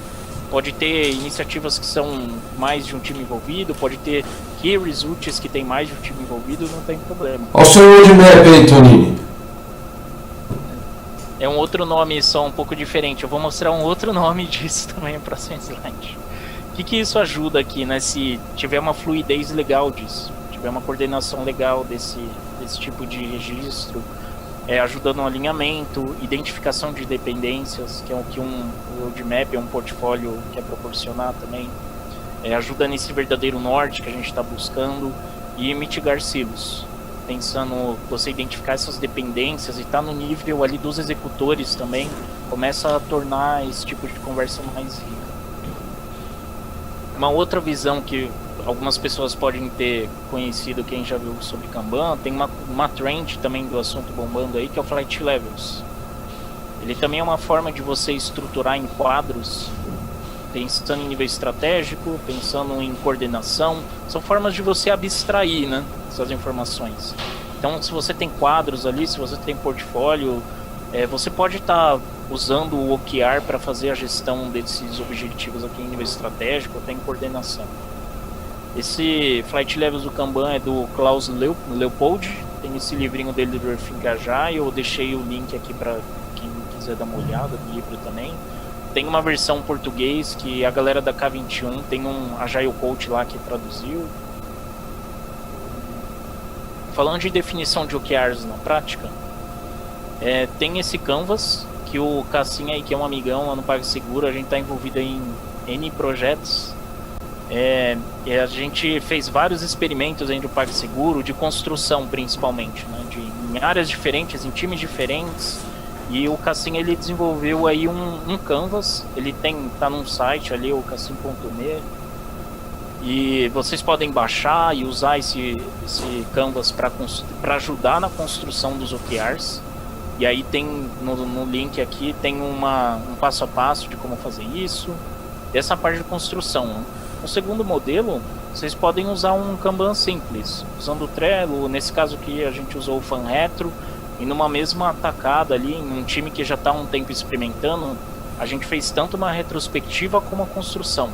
Pode ter iniciativas que são mais de um time envolvido, pode ter key results que tem mais de um time envolvido, não tem problema. Olha o seu roadmap aí, Tonini. É um outro nome só um pouco diferente. Eu vou mostrar um outro nome disso também no próximo slide. O que isso ajuda aqui, né? Se tiver uma fluidez legal disso, tiver uma coordenação legal desse tipo de registro, ajuda no alinhamento, identificação de dependências, que é o que um roadmap, um portfólio quer proporcionar também, ajuda nesse verdadeiro norte que a gente está buscando, e mitigar silos, pensando você identificar essas dependências e tá no nível ali dos executores também, começa a tornar esse tipo de conversa mais rica. Uma outra visão que algumas pessoas podem ter conhecido, quem já viu sobre Kanban, tem uma trend também do assunto bombando aí, que é o Flight Levels. Ele também é uma forma de você estruturar em quadros, pensando em nível estratégico, pensando em coordenação. São formas de você abstrair, né, essas informações. Então, se você tem quadros ali, se você tem portfólio, você pode estar usando o OKR para fazer a gestão desses objetivos aqui em nível estratégico, até em coordenação. Esse Flight Levels do Kanban é do Klaus Leopold, tem esse livrinho dele do Rethink Agile, eu deixei o link aqui para quem quiser dar uma olhada no livro também. Tem uma versão em português que a galera da K21 tem um Agile Coach lá que traduziu. Falando de definição de OKRs na prática, tem esse Canvas, que o Cassim aí, que é um amigão lá no PagSeguro, a gente está envolvido em N projetos. A gente fez vários experimentos entre o PagSeguro, de construção principalmente, né? Em áreas diferentes, em times diferentes, E o Cassim, ele desenvolveu aí um canvas, ele tá num site ali, o cassim.me, e vocês podem baixar e usar esse canvas para ajudar na construção dos OKRs. E aí tem no link aqui tem um passo a passo de como fazer isso, essa parte de construção, né? O segundo modelo, vocês podem usar um Kanban simples, usando o Trello, nesse caso aqui a gente usou o FanRetro, e numa mesma tacada ali, em um time que já está há um tempo experimentando, a gente fez tanto uma retrospectiva como a construção.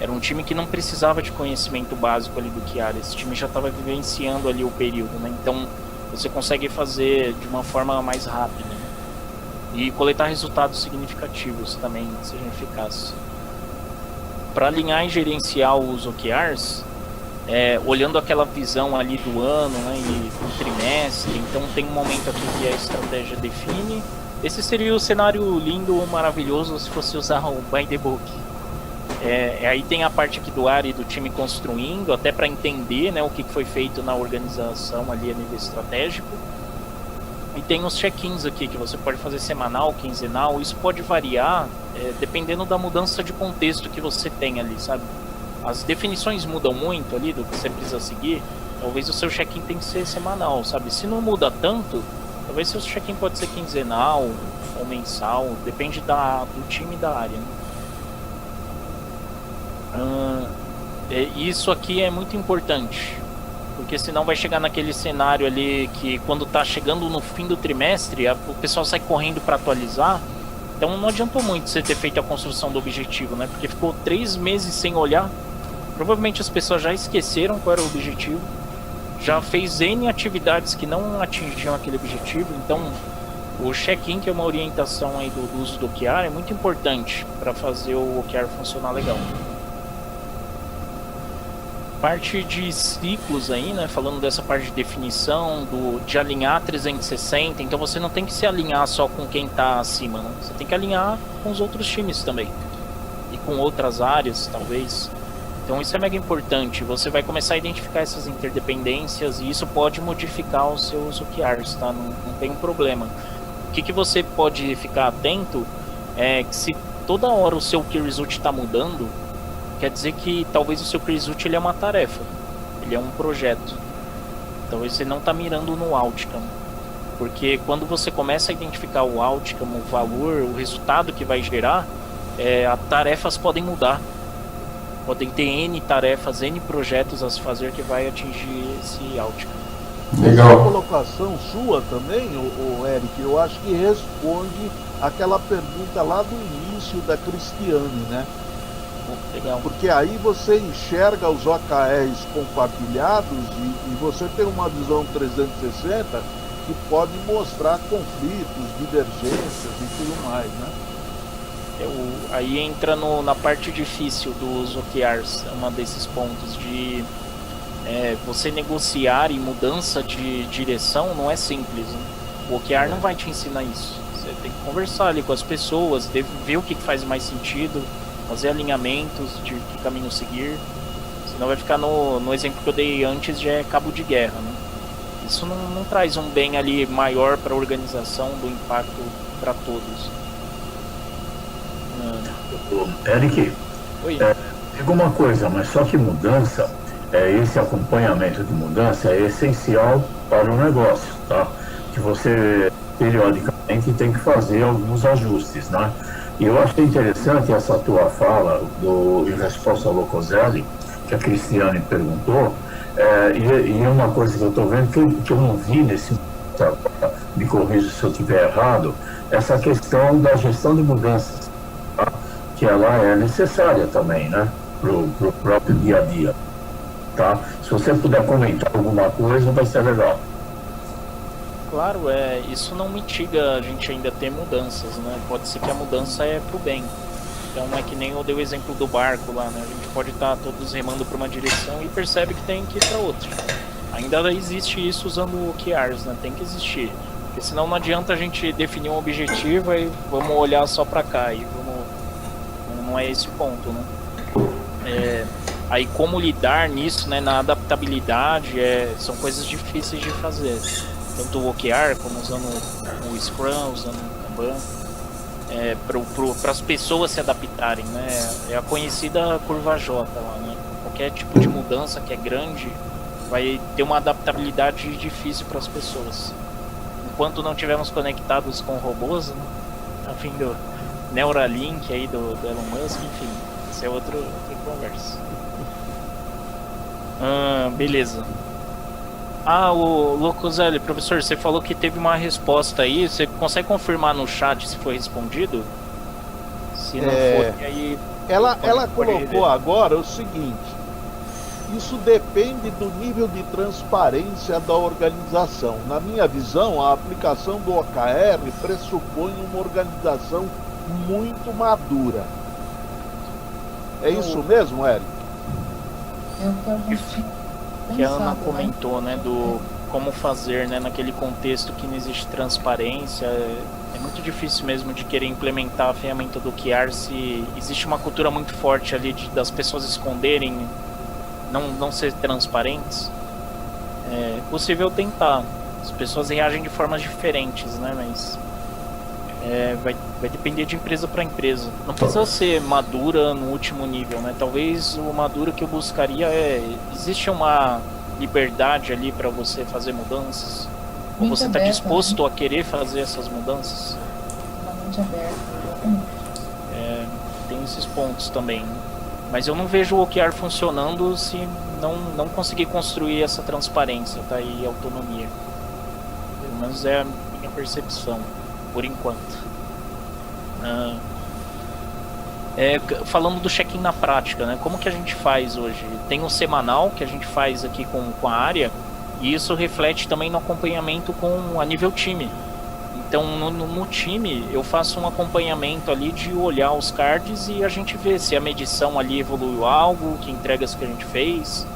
Era um time que não precisava de conhecimento básico ali do OKR, esse time já estava vivenciando ali o período, né? Então você consegue fazer de uma forma mais rápida, né? E coletar resultados significativos também, sejam eficazes. Para alinhar e gerenciar os OKRs, olhando aquela visão ali do ano, né, e do trimestre, então tem um momento aqui que a estratégia define. Esse seria o cenário lindo, maravilhoso, se fosse usar o By the Book. Aí tem a parte aqui do área e do time construindo, até para entender, né, o que foi feito na organização ali a nível estratégico. E tem os check-ins aqui, que você pode fazer semanal, quinzenal, isso pode variar dependendo da mudança de contexto que você tem ali, sabe? As definições mudam muito ali do que você precisa seguir, talvez o seu check-in tem que ser semanal, sabe? Se não muda tanto, talvez seu check-in pode ser quinzenal ou mensal, depende do time e da área, né? Isso aqui é muito importante, porque senão vai chegar naquele cenário ali que quando tá chegando no fim do trimestre, o pessoal sai correndo para atualizar. Então não adiantou muito você ter feito a construção do objetivo, né? Porque ficou 3 meses sem olhar. Provavelmente as pessoas já esqueceram qual era o objetivo. Já fez N atividades que não atingiam aquele objetivo. Então o check-in, que é uma orientação aí do uso do OKR, é muito importante para fazer o OKR funcionar legal. Parte de ciclos aí, né, falando dessa parte de definição, de alinhar 360, então você não tem que se alinhar só com quem está acima, né? Você tem que alinhar com os outros times também, e com outras áreas, talvez. Então isso é mega importante, você vai começar a identificar essas interdependências, e isso pode modificar os seus OKRs, tá? Não tem um problema. O que você pode ficar atento é que se toda hora o seu Key Result está mudando, quer dizer que talvez o seu Key Result ele é uma tarefa, ele é um projeto. Talvez você não está mirando no outcome, porque quando você começa a identificar o outcome, o valor, o resultado que vai gerar, as tarefas podem mudar. Podem ter N tarefas, N projetos a se fazer que vai atingir esse outcome. Legal. Essa colocação sua também, o Eric, eu acho que responde aquela pergunta lá do início da Cristiane, né? Legal. Porque aí você enxerga os OKRs compartilhados e você tem uma visão 360 que pode mostrar conflitos, divergências e tudo mais, né? Aí entra na parte difícil dos OKRs, uma desses pontos de você negociar e mudança de direção não é simples, né? O OKR não vai te ensinar isso. Você tem que conversar ali com as pessoas, ver o que faz mais sentido, fazer alinhamentos de que caminho seguir, senão vai ficar no exemplo que eu dei antes, de cabo de guerra, né? Isso não traz um bem ali maior para a organização, do impacto para todos. Eric, Oi. Diga uma coisa, mas só que mudança, esse acompanhamento de mudança é essencial para o negócio, tá? Que você periodicamente tem que fazer alguns ajustes, né? E eu achei interessante essa tua fala em resposta ao Locoselli, que a Cristiane perguntou, e uma coisa que eu estou vendo que eu não vi nesse momento, me corrija se eu estiver errado, essa questão da gestão de mudanças, tá? Que ela é necessária também, né, pro próprio dia a dia, tá? Se você puder comentar alguma coisa, vai ser legal. Claro, isso não mitiga a gente ainda ter mudanças, né? Pode ser que a mudança é pro bem. Então é que nem eu dei o exemplo do barco lá, né? A gente pode estar todos remando para uma direção e percebe que tem que ir para outra. Ainda existe isso usando OKRs, né? Tem que existir. Porque senão não adianta a gente definir um objetivo e vamos olhar só para cá e não é esse o ponto, né? Aí como lidar nisso, né? Na adaptabilidade, são coisas difíceis de fazer. tanto o OKR como usando o Scrum, usando o Kanban, para as pessoas se adaptarem, né? É a conhecida curva J lá, né? Qualquer tipo de mudança que é grande vai ter uma adaptabilidade difícil para as pessoas. Enquanto não tivermos conectados com robôs, né? A fim do Neuralink aí do Elon Musk, enfim, isso é outra conversa. Beleza. O Locoselli, professor, você falou que teve uma resposta aí. Você consegue confirmar no chat se foi respondido? Se não for, aí... Ela colocou agora o seguinte: isso depende do nível de transparência da organização. Na minha visão, a aplicação do OKR pressupõe uma organização muito madura. É isso mesmo, Eric? É o que a gente tinha Que a Ana pensado, comentou, né, do como fazer, né, naquele contexto que não existe transparência. É muito difícil mesmo de querer implementar a ferramenta do OKR se existe uma cultura muito forte ali das pessoas esconderem, não ser transparentes. É possível tentar. As pessoas reagem de formas diferentes, né, mas vai depender de empresa para empresa. Não precisa ser madura no último nível, né? Talvez o maduro que eu buscaria existe uma liberdade ali para você fazer mudanças? Ou você está disposto a querer fazer essas mudanças? Uma mente aberta, exatamente. Tem esses pontos também. Mas eu não vejo o OKR funcionando se não conseguir construir essa transparência, tá? E autonomia. Pelo menos é a minha percepção, por enquanto. Falando do check-in na prática, né? Como que a gente faz hoje? Tem um semanal que a gente faz aqui com a área, e isso reflete também no acompanhamento a nível time. Então no time eu faço um acompanhamento ali de olhar os cards e a gente vê se a medição ali evoluiu algo, que entregas que a gente fez.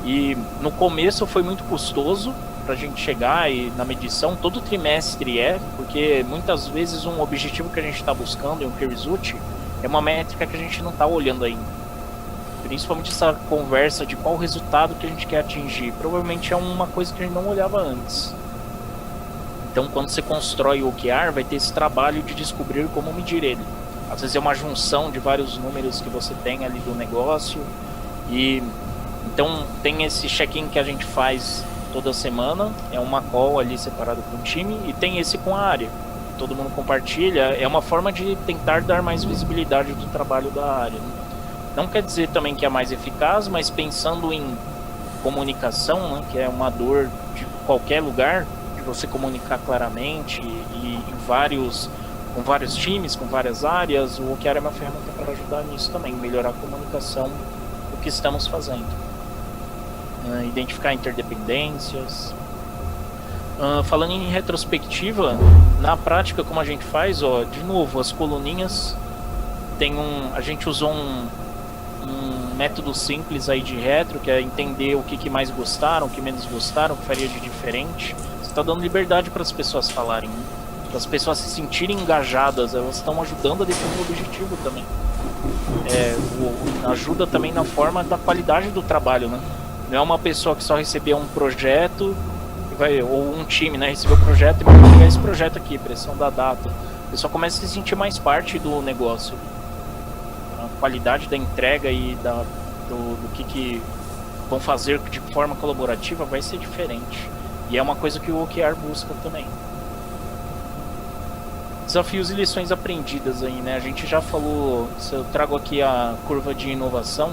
E no começo foi muito custoso pra gente chegar e na medição, todo trimestre porque muitas vezes um objetivo que a gente está buscando em um result é uma métrica que a gente não está olhando ainda. Principalmente essa conversa de qual resultado que a gente quer atingir. Provavelmente é uma coisa que a gente não olhava antes. Então quando você constrói o OKR, vai ter esse trabalho de descobrir como medir ele. Às vezes é uma junção de vários números que você tem ali do negócio. E então tem esse check-in que a gente faz toda semana, é uma call ali separada com o time, e tem esse com a área. Todo mundo compartilha, é uma forma de tentar dar mais visibilidade do trabalho da área. Não quer dizer também que é mais eficaz, mas pensando em comunicação, né, que é uma dor de qualquer lugar, de você comunicar claramente e com vários times, com várias áreas, o OKR é uma ferramenta para ajudar nisso também, melhorar a comunicação do que estamos fazendo. Identificar interdependências. Falando em retrospectiva, na prática como a gente faz, de novo, as coluninhas a gente usou um método simples aí de retro, que é entender o que mais gostaram, o que menos gostaram, o que faria de diferente. Você está dando liberdade para as pessoas falarem, né? Para as pessoas se sentirem engajadas, elas estão ajudando a definir o objetivo também. Ajuda também na forma da qualidade do trabalho, né? Não é uma pessoa que só recebeu um projeto ou um time, né, recebeu o projeto e vai pegar esse projeto aqui, pressão da data. A pessoa começa a se sentir mais parte do negócio. A qualidade da entrega e do que vão fazer de forma colaborativa vai ser diferente. E é uma coisa que o OKR busca também. Desafios e lições aprendidas aí, né? A gente já falou, se eu trago aqui a curva de inovação,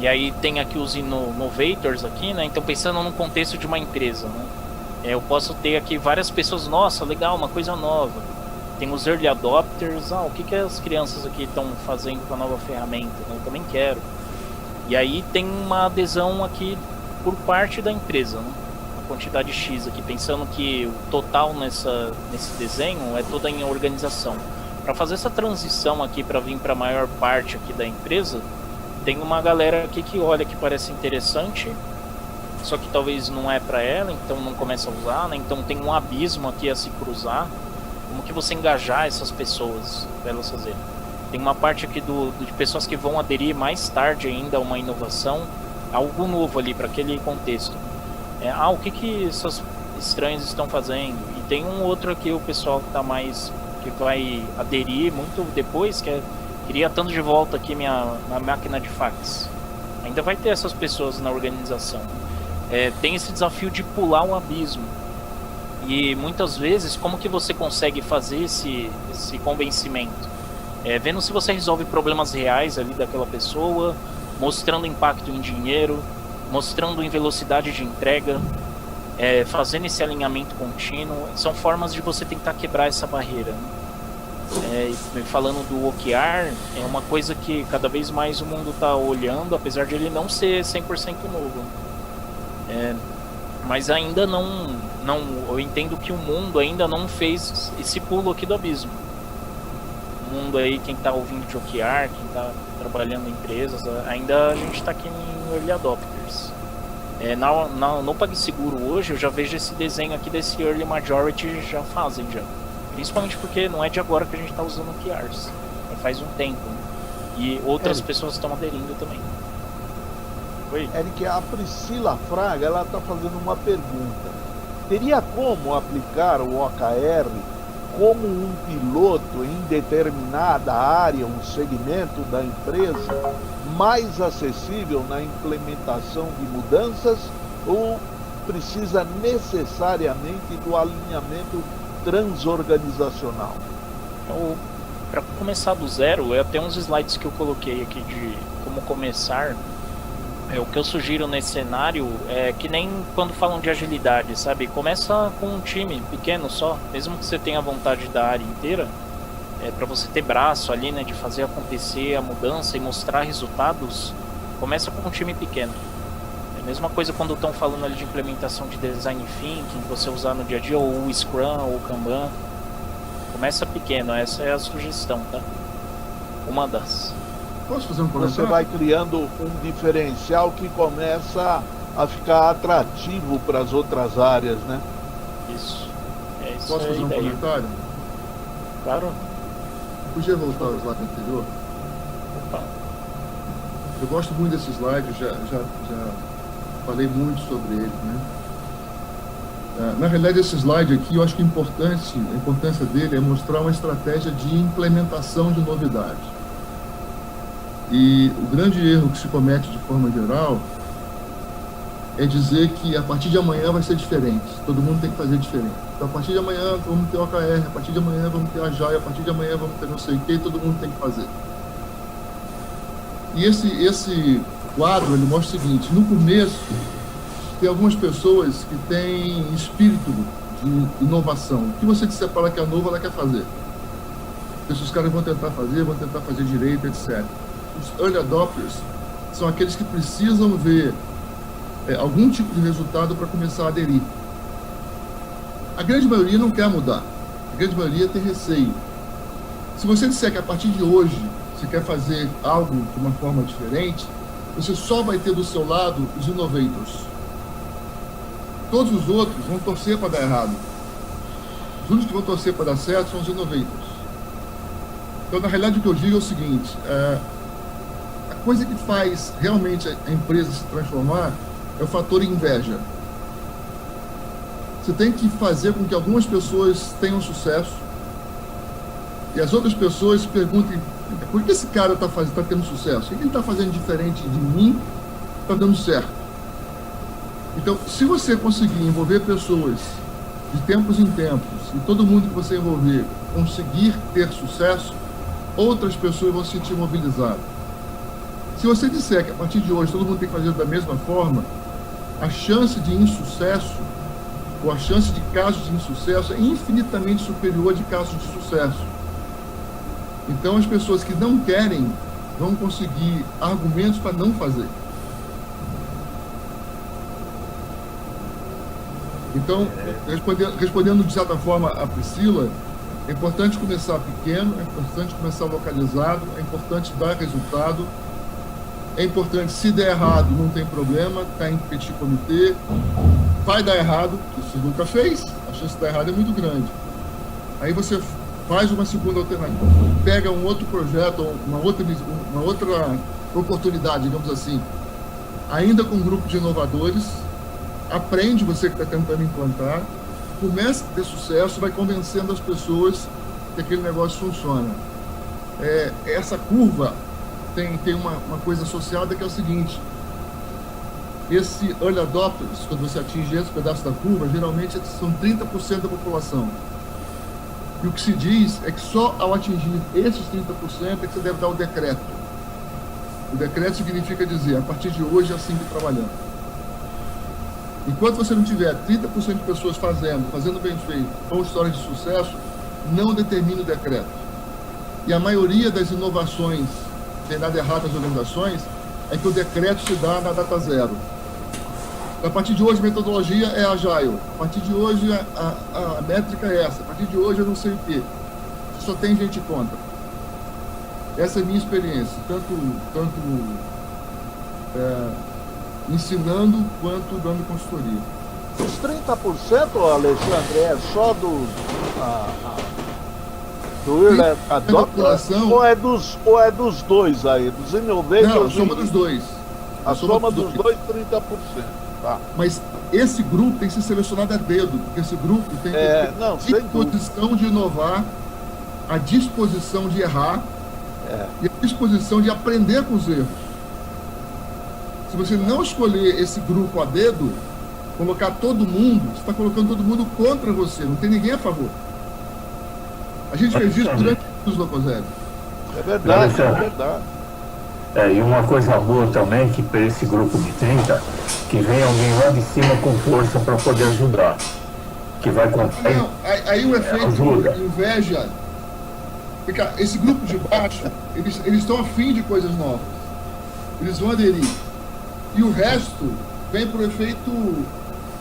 e aí tem aqui os innovators aqui, né? Então pensando no contexto de uma empresa, né? Eu posso ter aqui várias pessoas, nossa, legal, uma coisa nova. Tem os early adopters, o que as crianças aqui estão fazendo com a nova ferramenta? Eu também quero. E aí tem uma adesão aqui por parte da empresa, né? A quantidade X aqui, pensando que o total nesse desenho é toda em organização. Para fazer essa transição aqui, para vir para a maior parte aqui da empresa, tem uma galera aqui que olha que parece interessante, só que talvez não é para ela, então não começa a usar, né? Então tem um abismo aqui a se cruzar. Como que você engajar essas pessoas para elas fazerem? Tem uma parte aqui de pessoas que vão aderir mais tarde ainda a uma inovação, algo novo ali para aquele contexto. o que essas estranhas estão fazendo? E tem um outro aqui, o pessoal que tá mais, que vai aderir muito depois, que queria tanto de volta aqui minha máquina de fax. Ainda vai ter essas pessoas na organização. Tem esse desafio de pular um abismo. E muitas vezes, como que você consegue fazer esse convencimento? Vendo se você resolve problemas reais ali daquela pessoa, mostrando impacto em dinheiro, mostrando em velocidade de entrega, fazendo esse alinhamento contínuo. São formas de você tentar quebrar essa barreira, né? Falando do OKR, é uma coisa que cada vez mais o mundo está olhando, apesar de ele não ser 100% novo. Mas ainda não, eu entendo que o mundo ainda não fez esse pulo aqui do abismo. O mundo aí, quem está ouvindo de OKR, quem está trabalhando em empresas, ainda a gente está aqui em Early Adopters. No PagSeguro hoje eu já vejo esse desenho aqui desse Early Majority já fazem já. Principalmente porque não é de agora que a gente está usando OKRs. Faz um tempo. Né? E outras pessoas estão aderindo também. Oi? Eric, a Priscila Fraga, ela está fazendo uma pergunta. Teria como aplicar o OKR como um piloto em determinada área, um segmento da empresa, mais acessível na implementação de mudanças, ou precisa necessariamente do alinhamento transorganizacional? Então, para começar do zero, eu tenho uns slides que eu coloquei aqui de como começar. O que eu sugiro nesse cenário é que nem quando falam de agilidade, sabe? Começa com um time pequeno só, mesmo que você tenha vontade da área inteira, para você ter braço ali, né, de fazer acontecer a mudança e mostrar resultados. Começa com um time pequeno. É a mesma coisa quando estão falando ali de implementação de design thinking, você usar no dia a dia, ou o Scrum, ou o Kanban. Começa pequeno, essa é a sugestão, tá? Uma das. Posso fazer um comentário? Você vai criando um diferencial que começa a ficar atrativo para as outras áreas, né? Isso. Isso. Posso fazer um comentário? Claro. Podia voltar ao slide anterior? Opa. Eu gosto muito desse slide, já falei muito sobre ele, né? Na realidade, esse slide aqui, eu acho que a importância dele é mostrar uma estratégia de implementação de novidades. E o grande erro que se comete de forma geral é dizer que a partir de amanhã vai ser diferente, todo mundo tem que fazer diferente. Então, a partir de amanhã vamos ter OKR, a partir de amanhã vamos ter Agile, a partir de amanhã vamos ter não sei o que, todo mundo tem que fazer. E esse quadro, ele mostra o seguinte: no começo, tem algumas pessoas que têm espírito de inovação. O que você disser para ela que é novo, ela quer fazer. Esses caras vão tentar fazer direito, etc. Os early adopters são aqueles que precisam ver algum tipo de resultado para começar a aderir. A grande maioria não quer mudar. A grande maioria tem receio. Se você disser que a partir de hoje você quer fazer algo de uma forma diferente, você só vai ter do seu lado os innovators. Todos os outros vão torcer para dar errado. Os únicos que vão torcer para dar certo são os innovators. Então, na realidade, o que eu digo é o seguinte: a coisa que faz realmente a empresa se transformar é o fator inveja. Você tem que fazer com que algumas pessoas tenham sucesso e as outras pessoas se perguntem: por que esse cara está tendo sucesso? O que ele está fazendo diferente de mim está dando certo? Então, se você conseguir envolver pessoas de tempos em tempos e todo mundo que você envolver conseguir ter sucesso, outras pessoas vão se sentir mobilizadas. Se você disser que a partir de hoje todo mundo tem que fazer da mesma forma, a chance de insucesso ou a chance de casos de insucesso é infinitamente superior a de casos de sucesso. Então, as pessoas que não querem vão conseguir argumentos para não fazer. Então, respondendo de certa forma a Priscila, é importante começar pequeno, é importante começar localizado, é importante dar resultado, é importante, se der errado, não tem problema, está em petit comitê, vai dar errado, que você nunca fez, a chance de dar errado é muito grande. Aí você faz uma segunda alternativa, pega um outro projeto, uma outra oportunidade, digamos assim, ainda com um grupo de inovadores, aprende, você que está tentando implantar, começa a ter sucesso, vai convencendo as pessoas que aquele negócio funciona. Essa curva tem uma coisa associada que é o seguinte: esse early adopters, quando você atinge esse pedaço da curva, geralmente são 30% da população. E o que se diz é que só ao atingir esses 30% é que você deve dar o decreto. O decreto significa dizer, a partir de hoje é assim que trabalhando. Enquanto você não tiver 30% de pessoas fazendo bem feito, ou história de sucesso, não determine o decreto. E a maioria das inovações, tem nada errado nas organizações, é que o decreto se dá na data zero. A partir de hoje a metodologia é agile, a partir de hoje a métrica é essa, a partir de hoje eu não sei o quê. Só tem gente contra. Essa é a minha experiência, tanto ensinando quanto dando consultoria. Os 30%, Alexandre, é só do early adopters, ou é dos dois aí, dos innovators? Não, a soma dos dois. A soma dos dois, 30%. Tá. Mas esse grupo tem que ser selecionado a dedo, porque esse grupo tem que ter a disposição de inovar, a disposição de errar e a disposição de aprender com os erros. Se você não escolher esse grupo a dedo, colocar todo mundo, você está colocando todo mundo contra você, não tem ninguém a favor. A gente fez isso durante os Locoselli. É verdade, é verdade. E uma coisa boa também, que para esse grupo de 30, que vem alguém lá de cima com força para poder ajudar. Que vai contar. Não, aí o efeito inveja. Fica, esse grupo de baixo, eles estão afim de coisas novas. Eles vão aderir. E o resto vem por efeito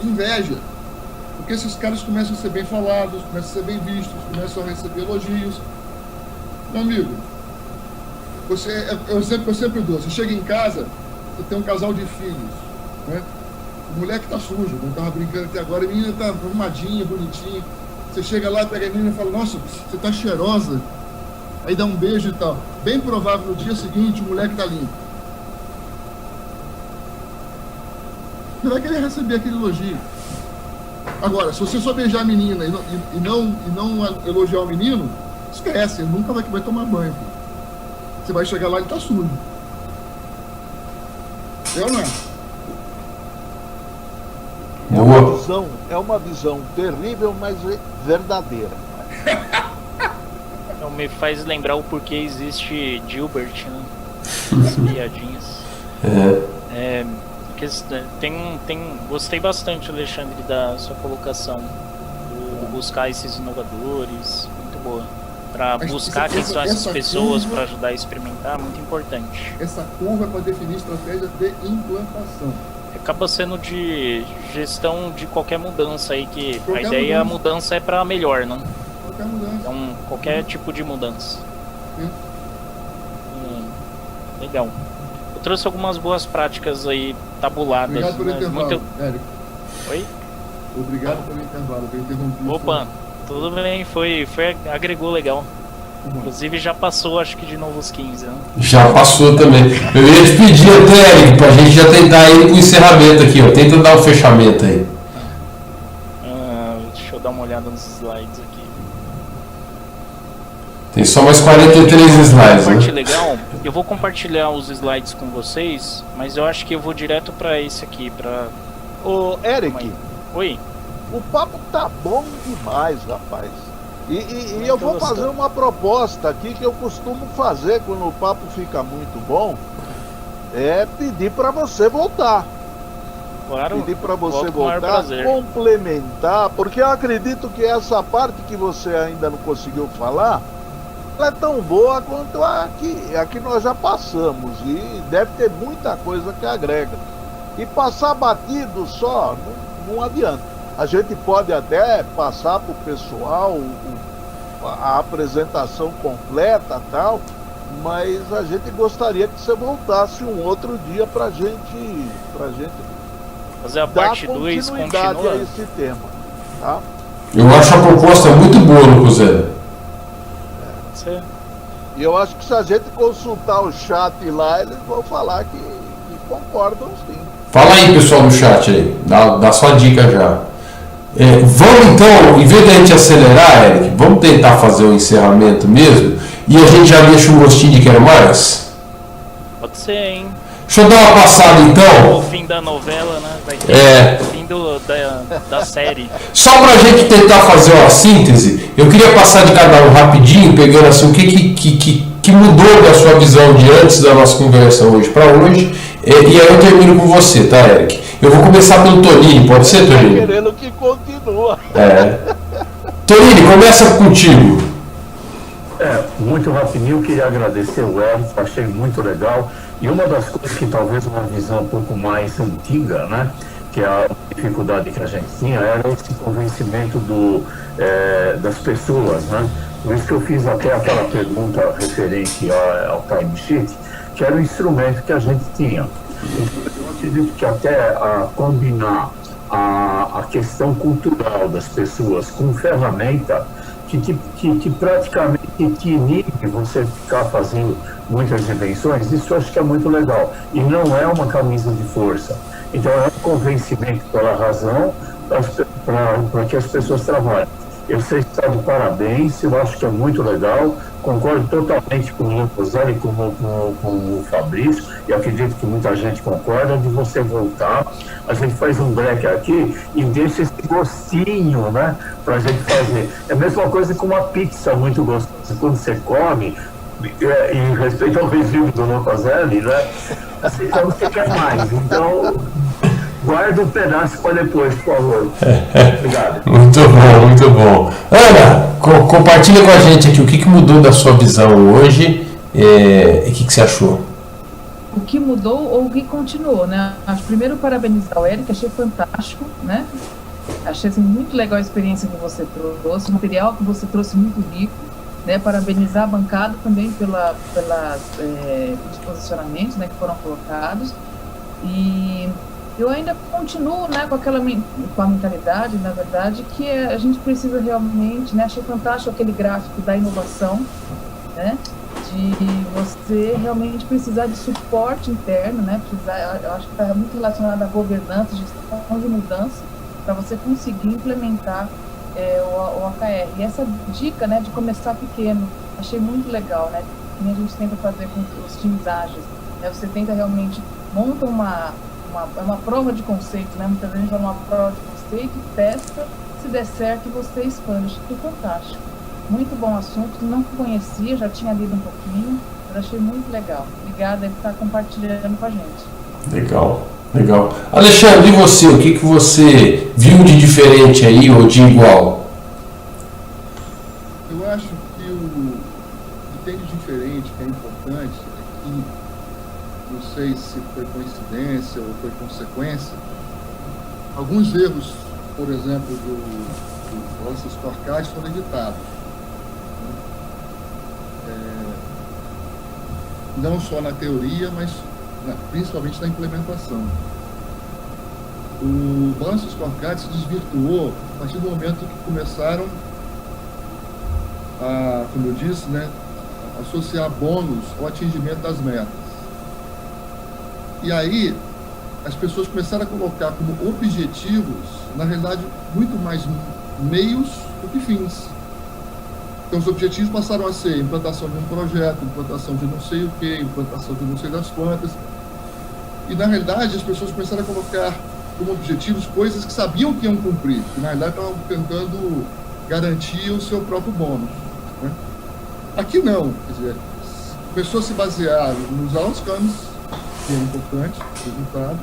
inveja. Porque esses caras começam a ser bem falados, começam a ser bem vistos, começam a receber elogios. Meu amigo, é o exemplo que eu sempre dou. Você chega em casa, você tem um casal de filhos, né? O moleque tá sujo, não tava brincando até agora, a menina tá arrumadinha, bonitinha. Você chega lá, pega a menina e fala, nossa, você tá cheirosa. Aí dá um beijo e tal. Bem provável no dia seguinte o moleque tá limpo. Você vai querer receber aquele elogio. Agora, se você só beijar a menina e não elogiar o menino, esquece, ele nunca vai tomar banho. Você vai chegar lá e ele tá sujo. Não é? É uma visão terrível, mas verdadeira. Então me faz lembrar o porquê existe Gilbert, né? As piadinhas. Gostei bastante, Alexandre, da sua colocação. Buscar esses inovadores, muito boa. Para buscar quem são essas pessoas, para ajudar a experimentar, muito importante. Essa curva é para definir estratégia de implantação. Acaba sendo de gestão de qualquer mudança aí, que a ideia, a mudança é para melhor, não? Qualquer mudança. Então, qualquer tipo de mudança. Legal. Eu trouxe algumas boas práticas aí tabuladas. Obrigado pelo intervalo, Érico. Oi? Obrigado pelo intervalo, eu interrompi. Opa, tudo bem, agregou legal. Inclusive já passou, acho que de novo os 15, né? Já passou também. Eu ia te pedir até, Eric, pra gente já tentar ir com o encerramento aqui, ó. Tenta dar o fechamento aí. Deixa eu dar uma olhada nos slides aqui. Tem só mais 43 slides, né? Legal. Eu vou compartilhar os slides com vocês, mas eu acho que eu vou direto pra esse aqui, pra... Ô, Eric. Oi. O papo tá bom demais, rapaz. E eu vou fazer uma proposta aqui que eu costumo fazer quando o papo fica muito bom. É pedir para você voltar. Claro. Pedir para você voltar, complementar, porque eu acredito que essa parte que você ainda não conseguiu falar, ela é tão boa quanto a que nós já passamos. E deve ter muita coisa que agrega. E passar batido só não adianta. A gente pode até passar para o pessoal a apresentação completa e tal, mas a gente gostaria que você voltasse um outro dia para a gente fazer a parte 2, continuidade a esse tema, tá? Eu acho a proposta muito boa, Lucozé. E eu acho que se a gente consultar o chat lá, eles vão falar que concordam sim. Fala aí, pessoal do chat aí, dá sua dica já. Vamos então, em vez de a gente acelerar, Eric, vamos tentar fazer o encerramento mesmo e a gente já deixa um gostinho de quero mais? Pode ser, hein? Deixa eu dar uma passada então. O fim da novela, né? Vai ter o fim da série. Só pra gente tentar fazer uma síntese, eu queria passar de cada um rapidinho, pegando assim o que mudou da sua visão de antes da nossa conversa hoje para hoje, e aí eu termino com você, tá, Eric? Eu vou começar pelo Tonini, pode ser, Tonini? Querendo que continua. Tonini, começa contigo. Muito rapidinho, queria agradecer o Eric, achei muito legal. E uma das coisas que talvez uma visão um pouco mais antiga, né, que é a dificuldade que a gente tinha, era esse convencimento das pessoas, né? Por isso que eu fiz até aquela pergunta referente ao timesheet, que era o instrumento que a gente tinha. Eu acredito que até combinar a questão cultural das pessoas com ferramenta que praticamente te inibe você ficar fazendo muitas invenções, isso eu acho que é muito legal. E não é uma camisa de força. Então é um convencimento pela razão para que as pessoas trabalhem. Você está de parabéns, eu acho que é muito legal, concordo totalmente com o Lucas e com o Fabrício, e acredito que muita gente concorda de você voltar. A gente faz um break aqui e deixa esse gostinho, né, para a gente fazer. É a mesma coisa com uma pizza muito gostosa, quando você come, em respeito ao regime do Locoselli, né, então você quer mais, então guarda um pedaço para depois, por favor. Obrigado. Muito bom. Ana, compartilha com a gente aqui o que mudou da sua visão hoje e o que você achou. O que mudou ou o que continuou, né? Primeiro, parabenizar o Eric, achei fantástico, né? Achei assim, muito legal a experiência que você trouxe, o material que você trouxe muito rico, né? Parabenizar a bancada também pelos posicionamentos, né, que foram colocados. E eu ainda continuo, né, com a mentalidade, na verdade, que a gente precisa realmente, né, achei fantástico aquele gráfico da inovação, né, de você realmente precisar de suporte interno, né, eu acho que está muito relacionado à governança, gestão de mudança, para você conseguir implementar o OKR. E essa dica, né, de começar pequeno, achei muito legal, né, que a gente tenta fazer com os times ágeis, né, você tenta realmente, monta uma prova de conceito, né? Muitas vezes a gente fala uma prova de conceito, testa, se der certo você expande. Achei fantástico. Muito bom assunto, não conhecia, já tinha lido um pouquinho, mas achei muito legal. Obrigada por estar compartilhando com a gente. Legal. Alexandre, e você? O que você viu de diferente aí ou de igual? Eu acho que o que tem de diferente, que é importante, é que não sei se foi coincidência ou foi consequência, alguns erros, por exemplo, do nosso scorecard foram editados. Não só na teoria, mas principalmente na implementação. O nosso scorecard se desvirtuou a partir do momento que começaram a, como eu disse, né, associar bônus ao atingimento das metas. E aí, as pessoas começaram a colocar como objetivos, na realidade, muito mais meios do que fins. Então, os objetivos passaram a ser implantação de um projeto, implantação de não sei o que, implantação de não sei das quantas. E, na realidade, as pessoas começaram a colocar como objetivos coisas que sabiam que iam cumprir, que, na realidade, estavam tentando garantir o seu próprio bônus, né? Aqui não, quer dizer, começou a se basear nos outcomes, que é importante, resultado.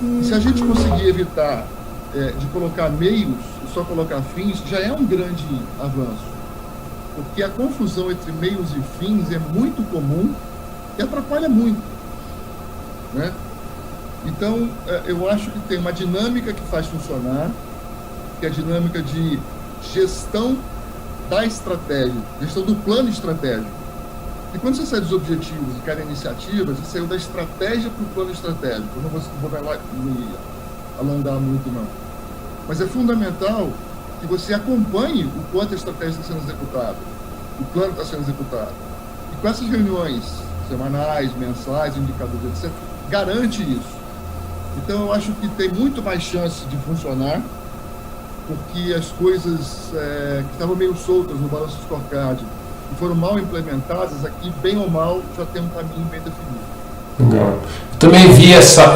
E se a gente conseguir evitar de colocar meios e só colocar fins, já é um grande avanço. Porque a confusão entre meios e fins é muito comum e atrapalha muito, né? Então, eu acho que tem uma dinâmica que faz funcionar, que é a dinâmica de gestão da estratégia, gestão do plano estratégico. E quando você sai dos objetivos e cada iniciativa, você saiu da estratégia para o plano estratégico. Eu não vou me alongar muito, não. Mas é fundamental que você acompanhe o quanto a estratégia está sendo executada, o plano está sendo executado. E com essas reuniões semanais, mensais, indicadores, etc., garante isso. Então eu acho que tem muito mais chance de funcionar, porque as coisas que estavam meio soltas no balanço scorecard e foram mal implementadas, aqui, bem ou mal, já tem um caminho bem definido. Legal. Eu também vi essa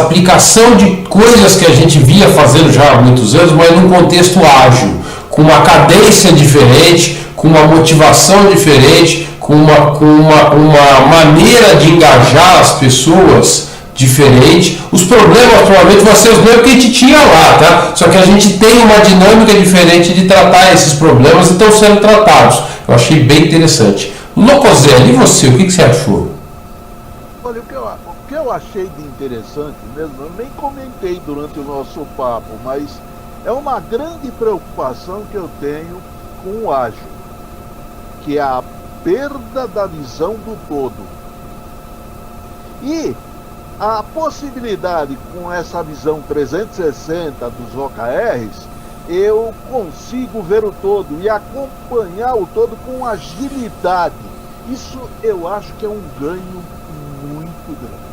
aplicação de coisas que a gente via fazendo já há muitos anos, mas num contexto ágil, com uma cadência diferente, com uma motivação diferente, com uma maneira de engajar as pessoas diferente. Os problemas provavelmente vão ser os mesmos que a gente tinha lá, tá? Só que a gente tem uma dinâmica diferente de tratar esses problemas e estão sendo tratados. Eu achei bem interessante. Locoselli, e você, o que você achou? Olha, o que eu achei de interessante mesmo, eu nem comentei durante o nosso papo, mas é uma grande preocupação que eu tenho com o ágil, que é a perda da visão do todo. E a possibilidade, com essa visão 360 dos OKRs, eu consigo ver o todo e acompanhar o todo com agilidade. Isso eu acho que é um ganho muito grande.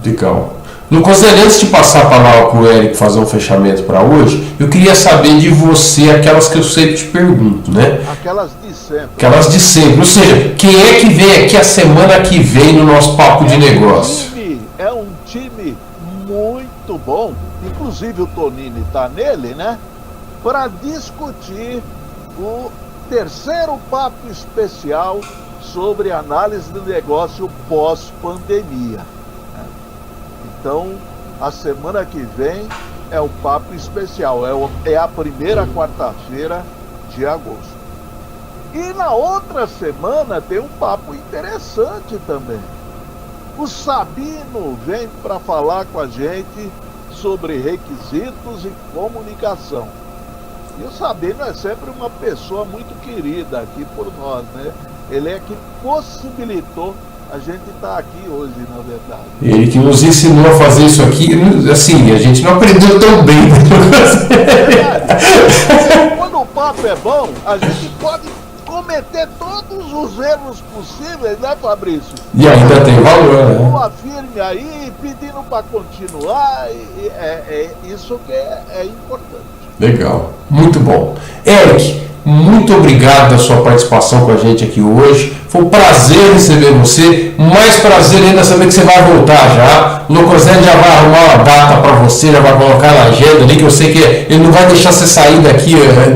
Legal. Lucas, antes de passar a palavra para o Eric fazer um fechamento para hoje, eu queria saber de você aquelas que eu sempre te pergunto, né? Aquelas de sempre. Aquelas de sempre. Ou seja, quem é que vem aqui a semana que vem no nosso papo de negócio? É um time muito bom, inclusive o Tonini está nele, né? Para discutir o terceiro papo especial sobre análise de negócio pós-pandemia. Então, a semana que vem é o papo especial, é a primeira quarta-feira de agosto. E na outra semana tem um papo interessante também. O Sabino vem para falar com a gente sobre requisitos e comunicação. E o Sabino é sempre uma pessoa muito querida aqui por nós, né? Ele é que possibilitou a gente estar aqui hoje, na verdade. Ele que nos ensinou a fazer isso aqui, assim, a gente não aprendeu tão bem. Quando o papo é bom, a gente pode cometer todos os erros possíveis, né, Fabrício? E ainda tem valor, né? Boa firme aí, pedindo para continuar, isso que é importante. Legal, muito bom. Eric, muito obrigado pela sua participação com a gente aqui hoje. Foi um prazer receber você. Mais prazer ainda saber que você vai voltar já. O Locoselli já vai arrumar uma data para você, já vai colocar na agenda ali, que eu sei que ele não vai deixar você sair daqui.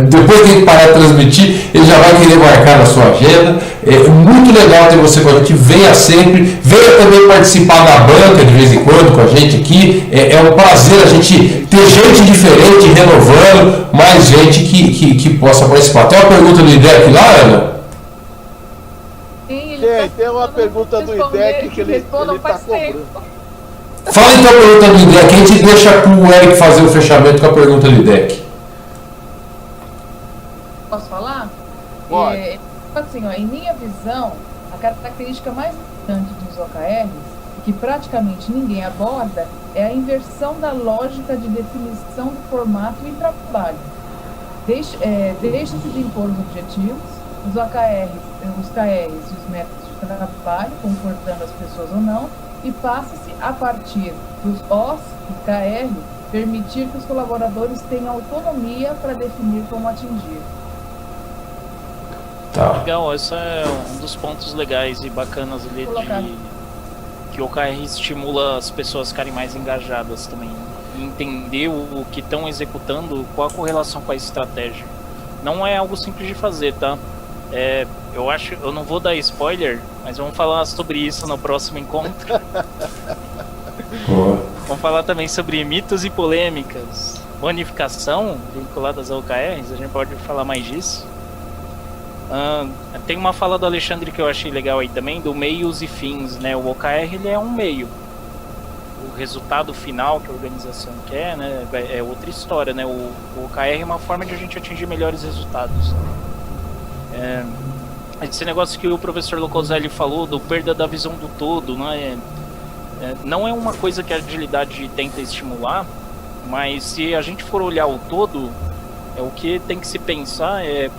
Depois que ele parar de transmitir, ele já vai querer marcar na sua agenda. É muito legal ter você com a gente. Venha sempre. Venha também participar da banca de vez em quando com a gente aqui. É um prazer a gente ter gente diferente, renovando, mais gente que possa participar. Tem uma pergunta do IDEC lá, Ana? Tem uma pergunta do IDEC que ele está cobrando. Fala então a pergunta do IDEC, a gente deixa para o Eric fazer o fechamento com a pergunta do IDEC. Posso falar? Pode. Assim, ó, em minha visão, a característica mais importante dos OKRs, que praticamente ninguém aborda, é a inversão da lógica de definição do formato e trabalho. Deixa-se de impor os objetivos, os KRs e os métodos de trabalho, confortando as pessoas ou não, e passa-se, a partir dos Os e KR, permitir que os colaboradores tenham autonomia para definir como atingir. Tá. Legal, esse é um dos pontos legais e bacanas ali que o OKR estimula as pessoas a ficarem mais engajadas também. E entender o que estão executando, qual a correlação com a estratégia. Não é algo simples de fazer, tá? Eu não vou dar spoiler, mas vamos falar sobre isso no próximo encontro. Vamos falar também sobre mitos e polêmicas, bonificação vinculadas ao OKRs, a gente pode falar mais disso. Tem uma fala do Alexandre que eu achei legal aí também, do meios e fins, né? O OKR ele é um meio. O resultado final que a organização quer, né, é outra história, né? O OKR é uma forma de a gente atingir melhores resultados. Esse negócio que o professor Locoselli falou do perda da visão do todo, né? Não é uma coisa que a agilidade tenta estimular, mas se a gente for olhar o todo, o que tem que se pensar é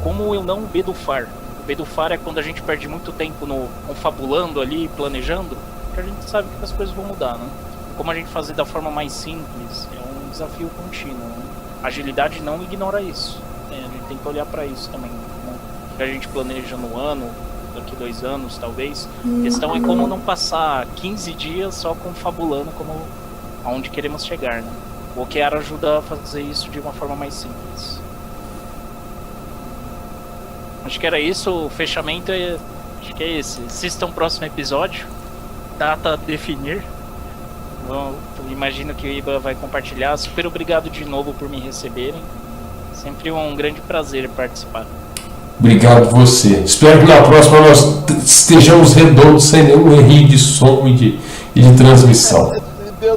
como eu não bedufar. Bedufar é quando a gente perde muito tempo confabulando ali, planejando, porque a gente sabe que as coisas vão mudar, né? Como a gente fazer da forma mais simples, é um desafio contínuo, né? Agilidade não ignora isso, a gente tem que olhar para isso também, né? Que a gente planeja no ano, daqui 2 anos talvez, a questão é como não passar 15 dias só confabulando aonde queremos chegar, né? O OKR ajuda a fazer isso de uma forma mais simples. Acho que era isso, o fechamento acho que é esse. Assistam o próximo episódio, data a definir. Bom, imagino que o Iba vai compartilhar. Super obrigado de novo por me receberem. Sempre um grande prazer participar. Obrigado você. Espero que na próxima nós estejamos redondos, sem nenhum erro de som e de transmissão.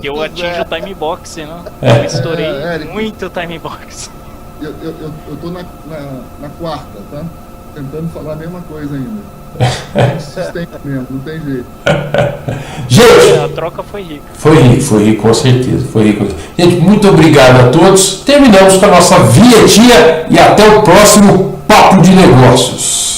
Que eu atinjo o time box, né? Eu estourei muito time box. Eu tô na quarta, tá? Tentando falar a mesma coisa ainda. Insistente mesmo, não tem jeito. Gente, a troca foi rica. Foi rico, com certeza. Foi rico. Gente, muito obrigado a todos. Terminamos com a nossa vinhetinha e até o próximo Papo de Negócios.